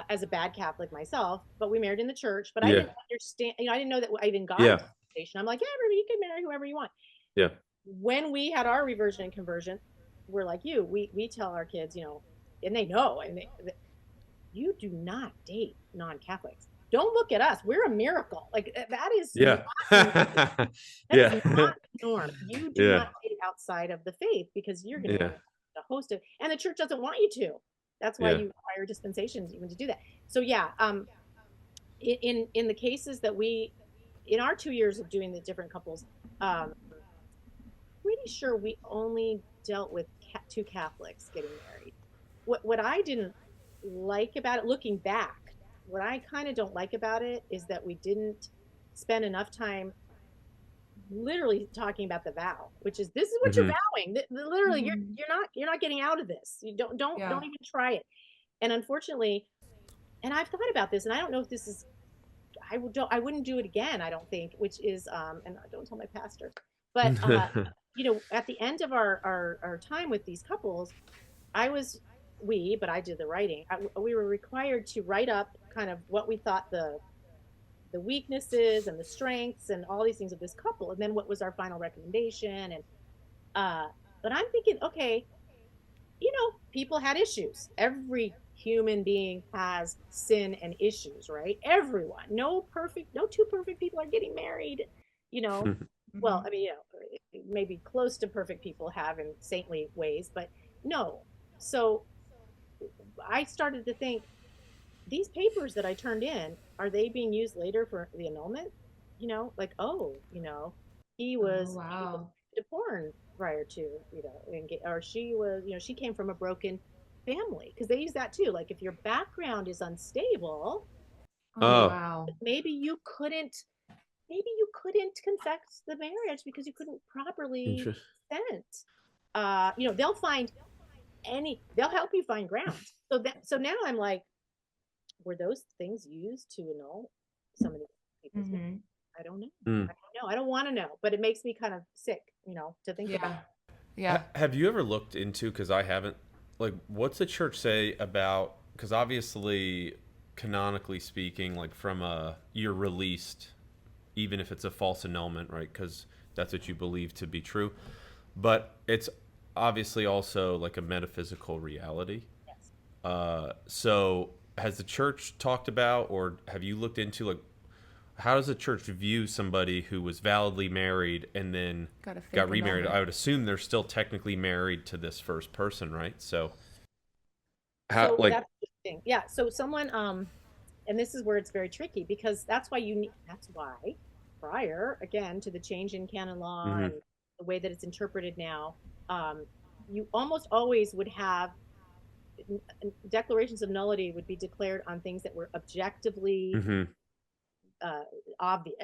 as a bad Catholic myself, but we married in the church. But I didn't understand, I didn't know that I even got dispensation. I'm like, yeah, you can marry whoever you want. Yeah. When we had our reversion and conversion, we're like you. We tell our kids, and they know, you do not date non-Catholics. Don't look at us. We're a miracle. Like that is not the norm. You do not date outside of the faith because you're going to be a host of, and the church doesn't want you to. That's why you require dispensations even to do that. So in the cases that in our 2 years of doing the different couples, pretty sure we only dealt with 2 Catholics getting married. What I didn't like about it, looking back, what I kind of don't like about it is that we didn't spend enough time literally talking about the vow, which is this is what you're vowing. Literally, you're not getting out of this. You don't even try it. And unfortunately, and I've thought about this, and I don't know if this is, I wouldn't do it again. I don't think, which is, and I don't tell my pastor, but at the end of our time with these couples, but I did the writing. We were required to write up kind of what we thought the weaknesses and the strengths and all these things of this couple, and then what was our final recommendation. And but I'm thinking, okay, people had issues. Every human being has sin and issues, right? Everyone. No two perfect people are getting married. Well, I mean, maybe close to perfect people have in saintly ways, but no. So I started to think, these papers that I turned in, are they being used later for the annulment? He was into porn prior to, or she was, she came from a broken family, because they use that too. Like if your background is unstable, maybe you couldn't confess the marriage because you couldn't properly consent. They'll help you find grounds. So now I'm like, were those things used to annul some of these people's marriage? I don't know. I don't want to know, but it makes me kind of sick, to think about. Yeah. Have you ever looked into, because I haven't, like, what's the church say about, because obviously, canonically speaking, like you're released, even if it's a false annulment, right? Because that's what you believe to be true. But it's obviously also like a metaphysical reality. Yes. So has the church talked about, or have you looked into, like, how does the church view somebody who was validly married and then got remarried? I would assume they're still technically married to this first person, right? So that's the thing. Yeah. So someone, and this is where it's very tricky, because that's why prior, again, to the change in canon law and the way that it's interpreted now, you almost always would have declarations of nullity would be declared on things that were objectively obvious,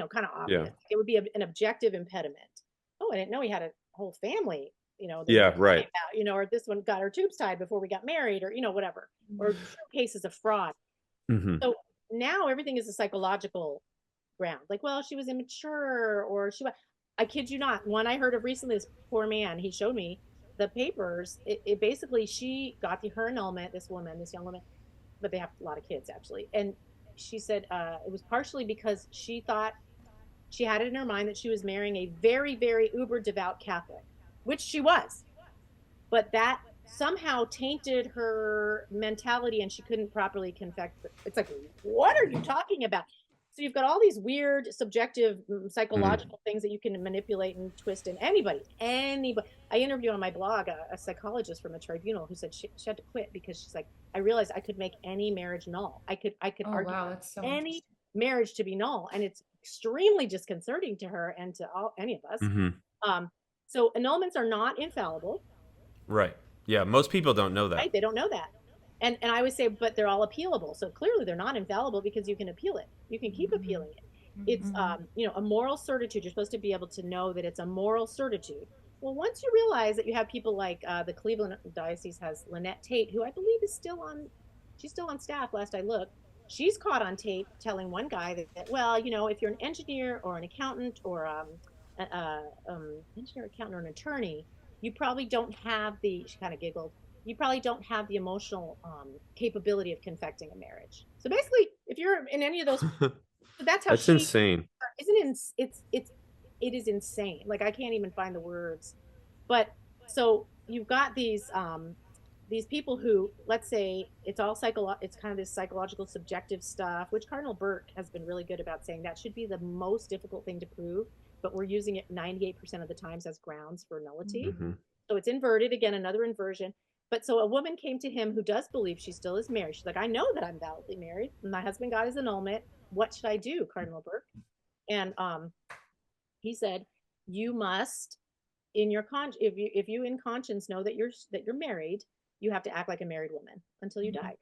kind of obvious. It would be an objective impediment. Oh, I didn't know he had a whole family, the Yeah, right. came out, or this one got her tubes tied before we got married, or whatever, or cases of fraud. Mm-hmm. So now everything is a psychological ground. Like, well, she was immature, or I kid you not. One I heard of recently, this poor man, he showed me the papers. It basically, she got her annulment, this young woman, but they have a lot of kids actually. And she said it was partially because she thought she had it in her mind that she was marrying a very, very uber devout Catholic, which she was. But that somehow tainted her mentality and she couldn't properly confess. It's like, what are you talking about? So you've got all these weird subjective psychological things that you can manipulate and twist in anybody. I interviewed on my blog a psychologist from a tribunal who said she had to quit because she's like, I realized I could make any marriage null. I could argue that's so any marriage to be null, and it's extremely disconcerting to her and to any of us. Mm-hmm. So annulments are not infallible. Right. Yeah, most people don't know that. Right? They don't know that. And I would say, but they're all appealable. So clearly they're not infallible because you can appeal it. You can keep appealing it. It's a moral certitude. You're supposed to be able to know that it's a moral certitude. Well, once you realize that you have people like the Cleveland Diocese has Lynette Tate, who I believe is still on staff last I looked. She's caught on tape telling one guy that well, if you're an engineer or an accountant or engineer, accountant, or an attorney, you probably don't have she kind of giggled, you probably don't have the emotional capability of confecting a marriage. So basically, if you're in any of those, that's how that's insane. Isn't it? It is insane. Like, I can't even find the words. But so you've got these people who, let's say, it's kind of this psychological subjective stuff, which Cardinal Burke has been really good about saying that should be the most difficult thing to prove, but we're using it 98% of the times as grounds for nullity. Mm-hmm. So it's inverted, again, another inversion. But so a woman came to him who does believe she still is married. She's like, I know that I'm validly married. My husband got his annulment. What should I do, Cardinal Burke? And he said, you must, in your if you in conscience know that you're married, you have to act like a married woman until you die.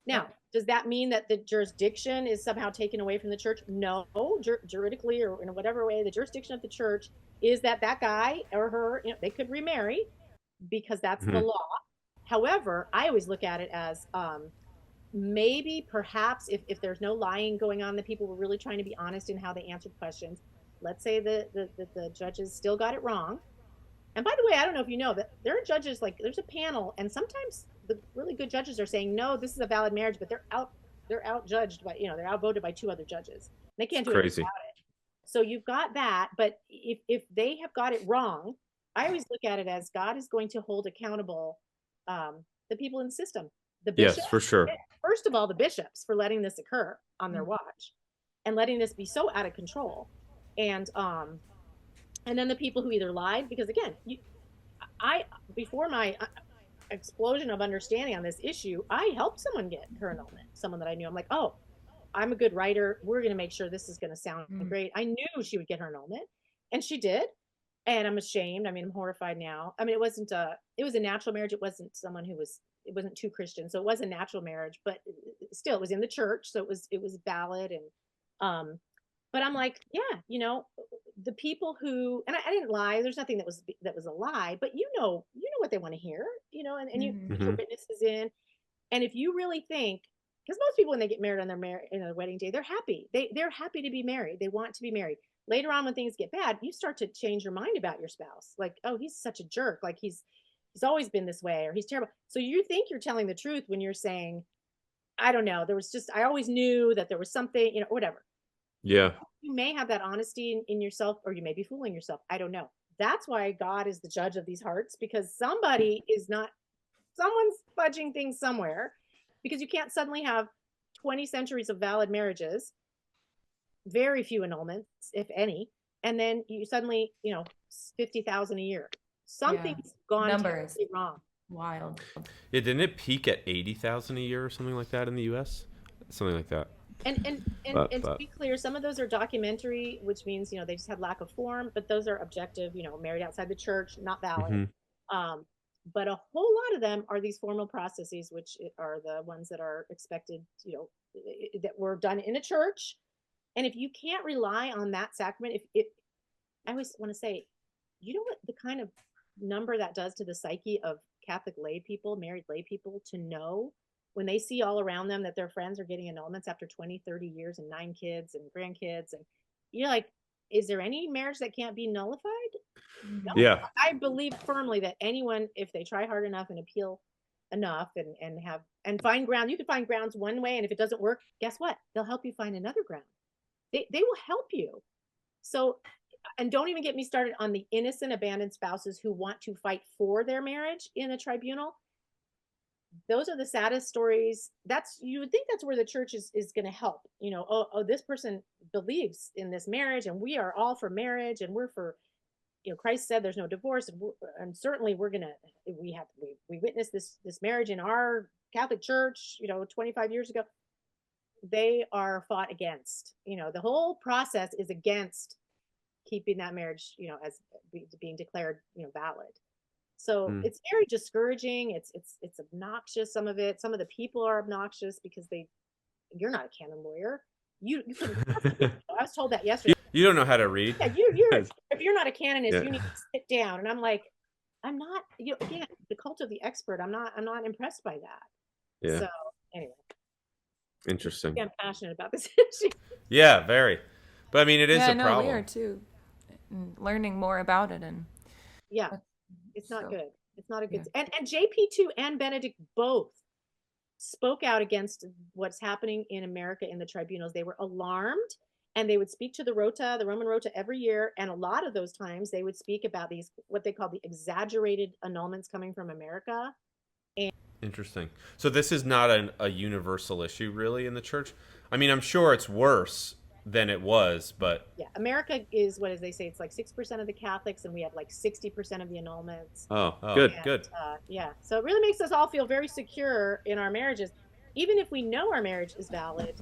Now, does that mean that the jurisdiction is somehow taken away from the church? No, juridically or in whatever way, the jurisdiction of the church is that guy or her, they could remarry because that's the law. However, I always look at it as maybe perhaps if there's no lying going on, the people were really trying to be honest in how they answered questions. Let's say the judges still got it wrong. And by the way, I don't know if you know that there are judges, like there's a panel, and sometimes the really good judges are saying, no, this is a valid marriage, but they're outjudged by, they're outvoted by two other judges. They can't do anything about it. So you've got that. But if they have got it wrong, I always look at it as God is going to hold accountable the people in the system. The bishops, yes, for sure. First of all, the bishops for letting this occur on their watch and letting this be so out of control. And then the people who either lied, because again, before my explosion of understanding on this issue, I helped someone get her annulment, someone that I knew. I'm like, oh, I'm a good writer. We're going to make sure this is going to sound great. I knew she would get her annulment, and she did. And I'm ashamed. I mean, I'm horrified now. I mean, it was a natural marriage. It wasn't it wasn't too Christian. So it was a natural marriage, but still it was in the church. So it was valid. And, but I'm like, yeah, the people who, and I didn't lie. There's nothing that was a lie, but you know what they want to hear, and you put your witnesses in. And if you really think, because most people, when they get married on their wedding day, they're happy. They're happy to be married. They want to be married. Later on, when things get bad, you start to change your mind about your spouse. Like, oh, he's such a jerk. Like he's always been this way, or he's terrible. So you think you're telling the truth when you're saying, I don't know, I always knew that there was something, whatever. Yeah. You may have that honesty in yourself, or you may be fooling yourself. I don't know. That's why God is the judge of these hearts, because someone's fudging things somewhere, because you can't suddenly have 20 centuries of valid marriages, very few annulments, if any, and then you suddenly, 50,000 a year. Something's gone terribly wrong. Wild. Yeah, didn't it peak at 80,000 a year or something like that in the U.S.? Something like that. And to be clear, some of those are documentary, which means, they just had lack of form, but those are objective, married outside the church, not valid. But a whole lot of them are these formal processes, which are the ones that are expected, that were done in a church. And if you can't rely on that sacrament, I always want to say, what the kind of number that does to the psyche of Catholic lay people, married lay people, to know when they see all around them that their friends are getting annulments after 20, 30 years and 9 kids and grandkids. And you're like, is there any marriage that can't be nullified? No. Yeah. I believe firmly that anyone, if they try hard enough and appeal enough and find ground, you can find grounds one way. And if it doesn't work, guess what? They'll help you find another ground. They will help you. So, and don't even get me started on the innocent abandoned spouses who want to fight for their marriage in a tribunal. Those are the saddest stories. You would think that's where the church is going to help. This person believes in this marriage and we are all for marriage and we're for, Christ said there's no divorce. And certainly we witnessed this marriage in our Catholic church, 25 years ago. They are fought against. The whole process is against keeping that marriage, as being declared, valid. So it's very discouraging. It's obnoxious. Some of the people are obnoxious because you're not a canon lawyer. You couldn't possibly, I was told that yesterday. You don't know how to read. Yeah, if you're not a canonist, you need to sit down. And I'm like, I'm not. Again, the cult of the expert. I'm not impressed by that. Yeah. So anyway, Interesting. I'm passionate about this issue. Yeah, very. But I mean, it is a problem. We are too. Learning more about it and. Yeah, it's not good. It's not a good. Yeah. And JP2 and Benedict both spoke out against what's happening in America in the tribunals. They were alarmed. And they would speak to the Roman Rota every year. And a lot of those times they would speak about these, what they call the exaggerated annulments coming from America. And interesting. So this is not a universal issue really in the church? I mean, I'm sure it's worse than it was, but... Yeah, America is, what as they say, it's like 6% of the Catholics and we have like 60% of the annulments. Oh, good, good. Yeah, so it really makes us all feel very secure in our marriages. Even if we know our marriage is valid,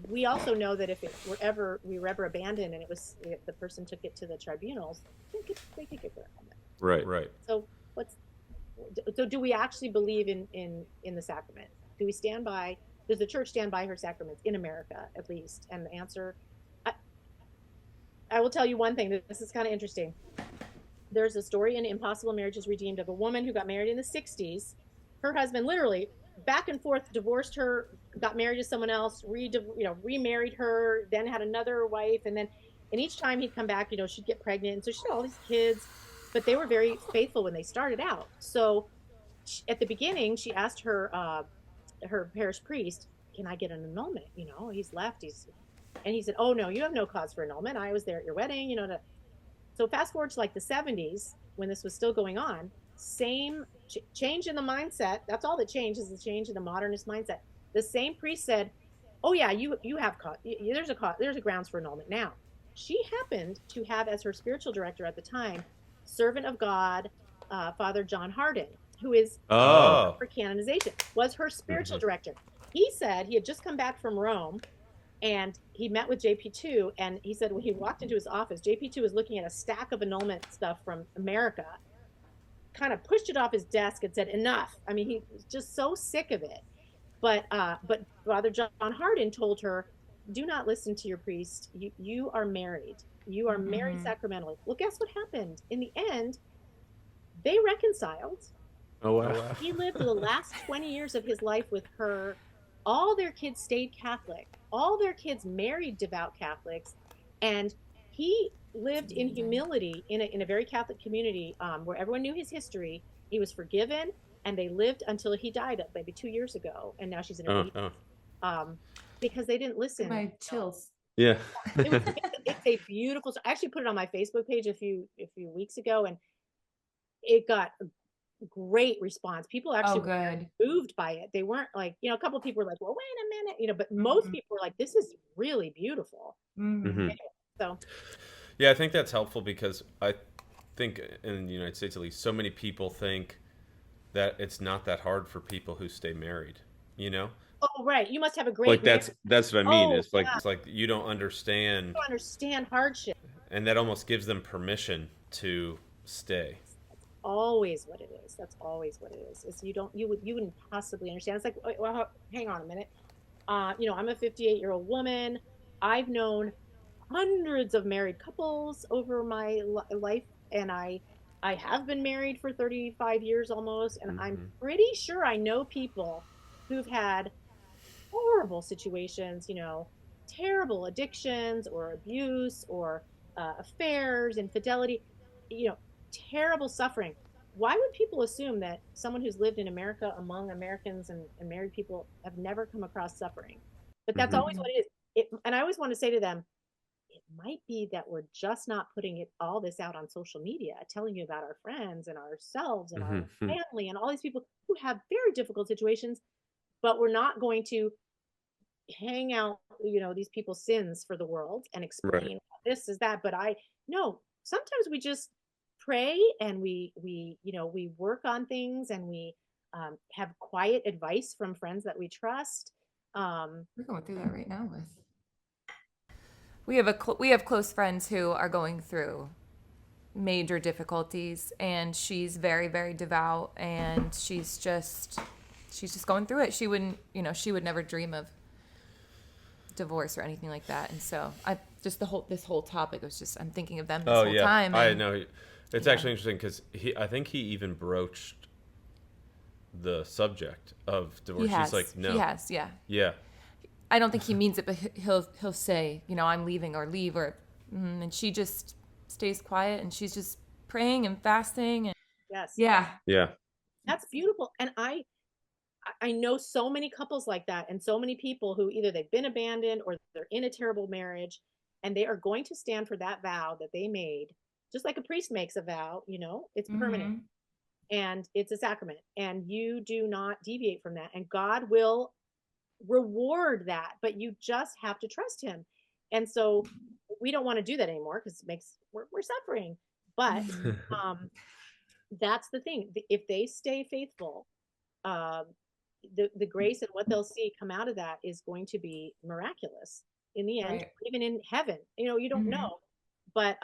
we also know that if we were ever abandoned and if the person took it to the tribunals, they could get their annulment. Right. So do we actually believe in the sacrament? Does the church stand by her sacraments in America, at least? And the answer, I will tell you one thing. This is kind of interesting. There's a story in Impossible Marriages Redeemed of a woman who got married in the 60s. Her husband literally back and forth divorced her, got married to someone else, remarried her, then had another wife, and each time he'd come back, she'd get pregnant, and so she had all these kids, but they were very faithful when they started out. So at the beginning, she asked her parish priest, "Can I get an annulment? He's left. And he said, "Oh no, you have no cause for annulment. I was there at your wedding." So fast forward to like the 70s when this was still going on. Same change in the mindset. That's all that changed, is the change in the modernist mindset. The same priest said, "Oh yeah, you have cause. There's a grounds for annulment." Now, she happened to have as her spiritual director at the time, servant of God, Father John Hardin, who is for canonization, was her spiritual director. He said he had just come back from Rome, and he met with JP2, and he said when he walked into his office, JP2 was looking at a stack of annulment stuff from America, kind of pushed it off his desk and said, "Enough." I mean, he was just so sick of it. But Father John Hardin told her, "Do not listen to your priest. You are married. You are married sacramentally." Well, guess what happened? In the end, they reconciled. Oh, wow. He lived the last 20 years of his life with her. All their kids stayed Catholic. All their kids married devout Catholics. And he lived in humility in a very Catholic community where everyone knew his history. He was forgiven, and they lived until he died maybe 2 years ago. And now she's in her 80s. Because they didn't listen. My chills. Yeah. It's a beautiful. I actually put it on my Facebook page a few weeks ago, and it got a great response. People actually were moved by it. They weren't like, a couple of people were like, "Well, wait a minute," but most people were like, "This is really beautiful." Anyway, so. Yeah, I think that's helpful because I think in the United States, at least, so many people think that it's not that hard for people who stay married, Oh, right. You must have a great. Like that's what I mean. It's like it's like you don't understand. You don't understand hardship. And that almost gives them permission to stay. That's always what it is. That's always what it is. Is you wouldn't possibly understand. It's like, well, hang on a minute. I'm a 58-year-old woman. I've known hundreds of married couples over my life, and I I have been married for 35 years almost, and I'm Mm-hmm. pretty sure I know people who've had horrible situations, terrible addictions or abuse or affairs, infidelity, terrible suffering. Why would people assume that someone who's lived in America among Americans and married people have never come across suffering? But that's Mm-hmm. always what it is. And I always want to say to them, it might be that we're just not putting all this out on social media, telling you about our friends and ourselves and our Mm-hmm. family and all these people who have very difficult situations, but we're not going to hang out, these people's sins for the world and Right. explain this is that. But I no, sometimes we just pray and we work on things and we have quiet advice from friends that we trust. We're going through that right now with. We have close friends who are going through major difficulties, and she's very, very devout, and she's just going through it. She would never dream of divorce or anything like that. And so I just this whole topic was just, I'm thinking of them this Oh whole yeah, time. I And know. It's yeah. actually interesting because I think he even broached the subject of divorce. She's like, no, He has, yeah. yeah, I don't think he means it, but he'll say, I'm leaving or leave, or and she just stays quiet, and she's just praying and fasting, and Yes, yeah. yeah, that's beautiful. And I know so many couples like that, and so many people who either they've been abandoned or they're in a terrible marriage, and they are going to stand for that vow that they made, just like a priest makes a vow. It's permanent Mm-hmm. and it's a sacrament, and you do not deviate from that, and God will reward that, but you just have to trust Him. And so we don't want to do that anymore because it makes we're suffering. But um, that's the thing. If they stay faithful, um, the grace and what they'll see come out of that is going to be miraculous in the end, Right. even in heaven. You don't Mm-hmm. know, but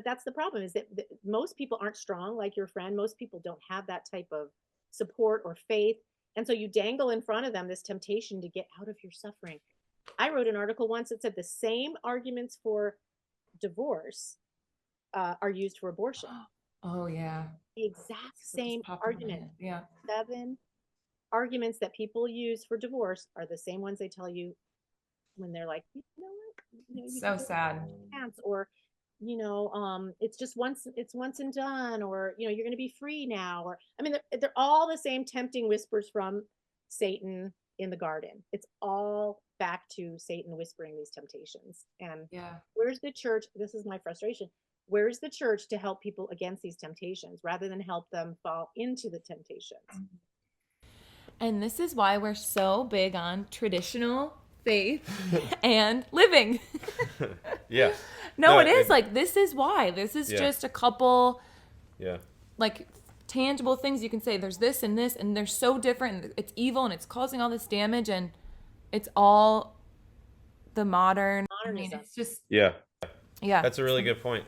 that's the problem, is that most people aren't strong like your friend. Most people don't have that type of support or faith, and so you dangle in front of them this temptation to get out of your suffering. I wrote an article once that said the same arguments for divorce are used for abortion. Oh yeah. The exact That just same popped in my argument. head. Yeah. 7 arguments that people use for divorce are the same ones they tell you when they're like, you know what, It's you so can take sad. a chance, or it's just once and done, or you're going to be free now, or I mean, they're all the same tempting whispers from Satan in the garden. It's all back to Satan whispering these temptations. And Yeah. where's the church? This is my frustration. Where's the church to help people against these temptations rather than help them fall into the temptations? And this is why we're so big on traditional faith and living. yeah. No, it is like, this is why. This is Yeah. just a couple Yeah. like tangible things you can say. There's this, and they're so different. And it's evil, and it's causing all this damage, and it's all the modern. I mean, Modernism. it's just Yeah. yeah. That's a really good point.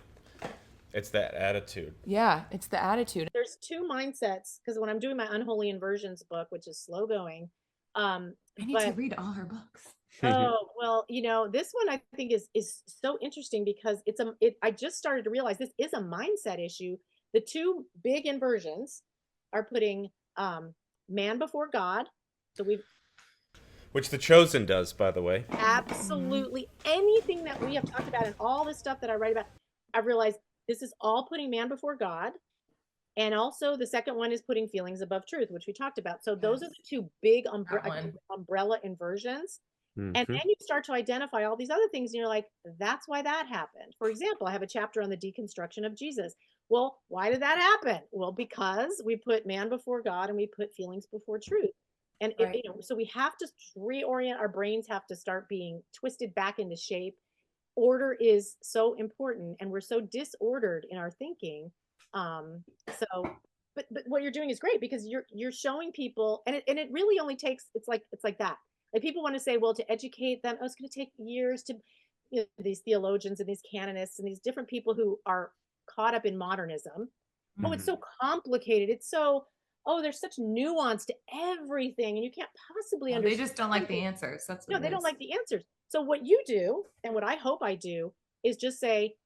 It's that attitude. Yeah, it's the attitude. There's 2 mindsets, because when I'm doing my Unholy Inversions book, which is slow going, I need to but read all her books. oh well, this one I think is so interesting because I just started to realize this is a mindset issue. The 2 big inversions are putting man before God. So we've Which The Chosen does, by the way. absolutely anything that we have talked about and all this stuff that I write about, I've realized this is all putting man before God. And also the second one is putting feelings above truth, which we talked about. So those are the 2 big umbrella inversions. And Mm-hmm. then you start to identify all these other things, and you're like, that's why that happened. For example, I have a chapter on the deconstruction of Jesus. Well, why did that happen? Well, because we put man before God and we put feelings before truth. And Right. so we have to reorient, our brains have to start being twisted back into shape. Order is so important, and we're so disordered in our thinking. So but what you're doing is great, because you're showing people, and it really only takes, it's like that. Like, people want to say, well, to educate them, oh, it's going to take years to, these theologians and these canonists and these different people who are caught up in modernism. Oh, it's so complicated. It's so, oh, there's such nuance to everything, and you can't possibly Well, understand. they just don't like the answers. That's what No, it they is. don't like the answers. So what you do, and what I hope I do, is just say,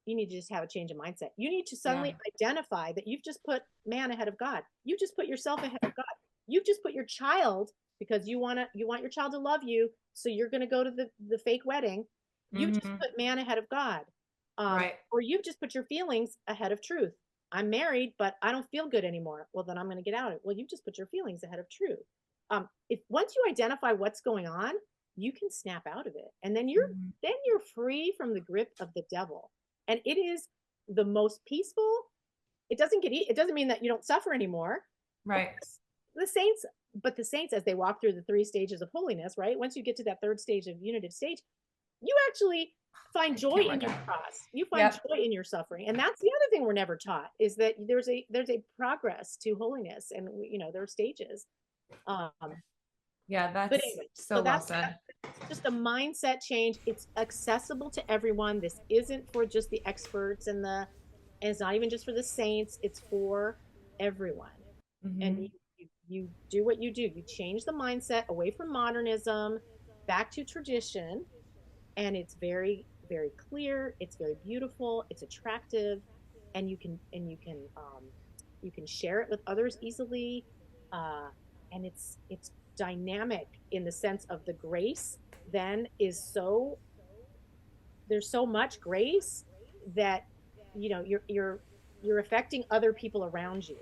you need to just have a change of mindset. You need to suddenly identify that you've just put man ahead of God. You just put yourself ahead of God. You've just put your child, because you want your child to love you, so you're going to go to the fake wedding. You've just put man ahead of God. Right. Or you've just put your feelings ahead of truth. I'm married, but I don't feel good anymore. Well, then I'm going to get out of it. Well, you've just put your feelings ahead of truth. If once you identify what's going on, you can snap out of it, and then you're free from the grip of the devil. And it is the most peaceful. It doesn't mean that you don't suffer anymore. Right. The saints, as they walk through the 3 stages of holiness, right? Once you get to that 3rd stage of unitive stage, you actually find joy in your cross. You find joy in your suffering. And that's the other thing we're never taught, is that there's a progress to holiness, and there are stages. Yeah, that's anyway, so well said. That's just a mindset change. It's accessible to everyone. This isn't for just the experts, and it's not even just for the saints. It's for everyone. And you do what you do. You change the mindset away from modernism back to tradition, and it's very, very clear. It's very beautiful. It's attractive, and you can share it with others easily, and it's dynamic in the sense of the grace. Then there's so much grace that you're affecting other people around you.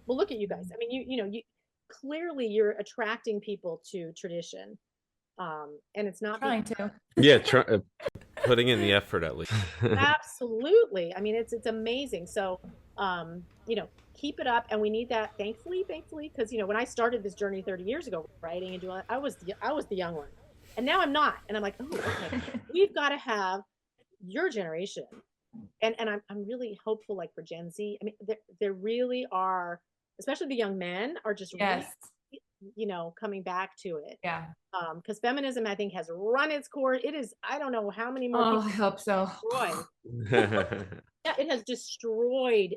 Well, look at you guys. I mean, you clearly you're attracting people to tradition, and it's not trying to. Yeah, putting in the effort at least. Absolutely. I mean, it's amazing. So, keep it up, and we need that. Thankfully, because when I started this journey 30 years ago, writing and doing, I was the young one, and now I'm not. And I'm like, oh, okay, we've got to have your generation, and I'm really hopeful, like for Gen Z. I mean, there really are, especially the young men are just really, coming back to it. Yeah. Because feminism, I think, has run its course. It is, I don't know how many more people. I hope so. Yeah, it has destroyed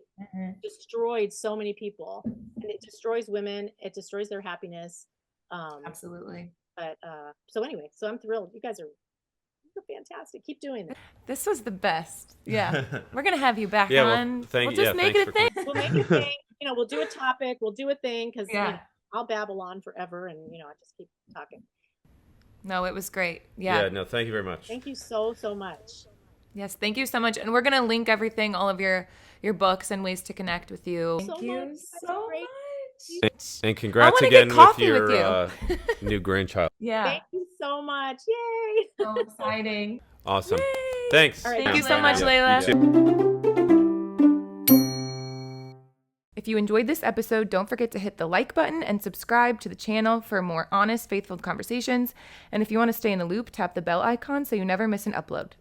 so many people, and it destroys women. It destroys their happiness. Absolutely. But so anyway, so I'm thrilled. You guys are fantastic. Keep doing this. This was the best. Yeah, we're gonna have you back Yeah, on. well, We'll just make it a thing. We'll make it a thing. We'll do a topic. We'll do a thing, because I'll babble on forever, and I just keep talking. No, it was great. Yeah. Yeah. No, thank you very much. Thank you so much. Yes, thank you so much. And we're gonna link everything, all of your books and ways to connect with you. Thank you so much. And congrats again with your new grandchild. Yeah. Thank you so much. Yay. So exciting. Awesome. Yay. Thanks. All right, Thank you so much, Leila. If you enjoyed this episode, don't forget to hit the like button and subscribe to the channel for more honest, faithful conversations. And if you want to stay in the loop, tap the bell icon so you never miss an upload.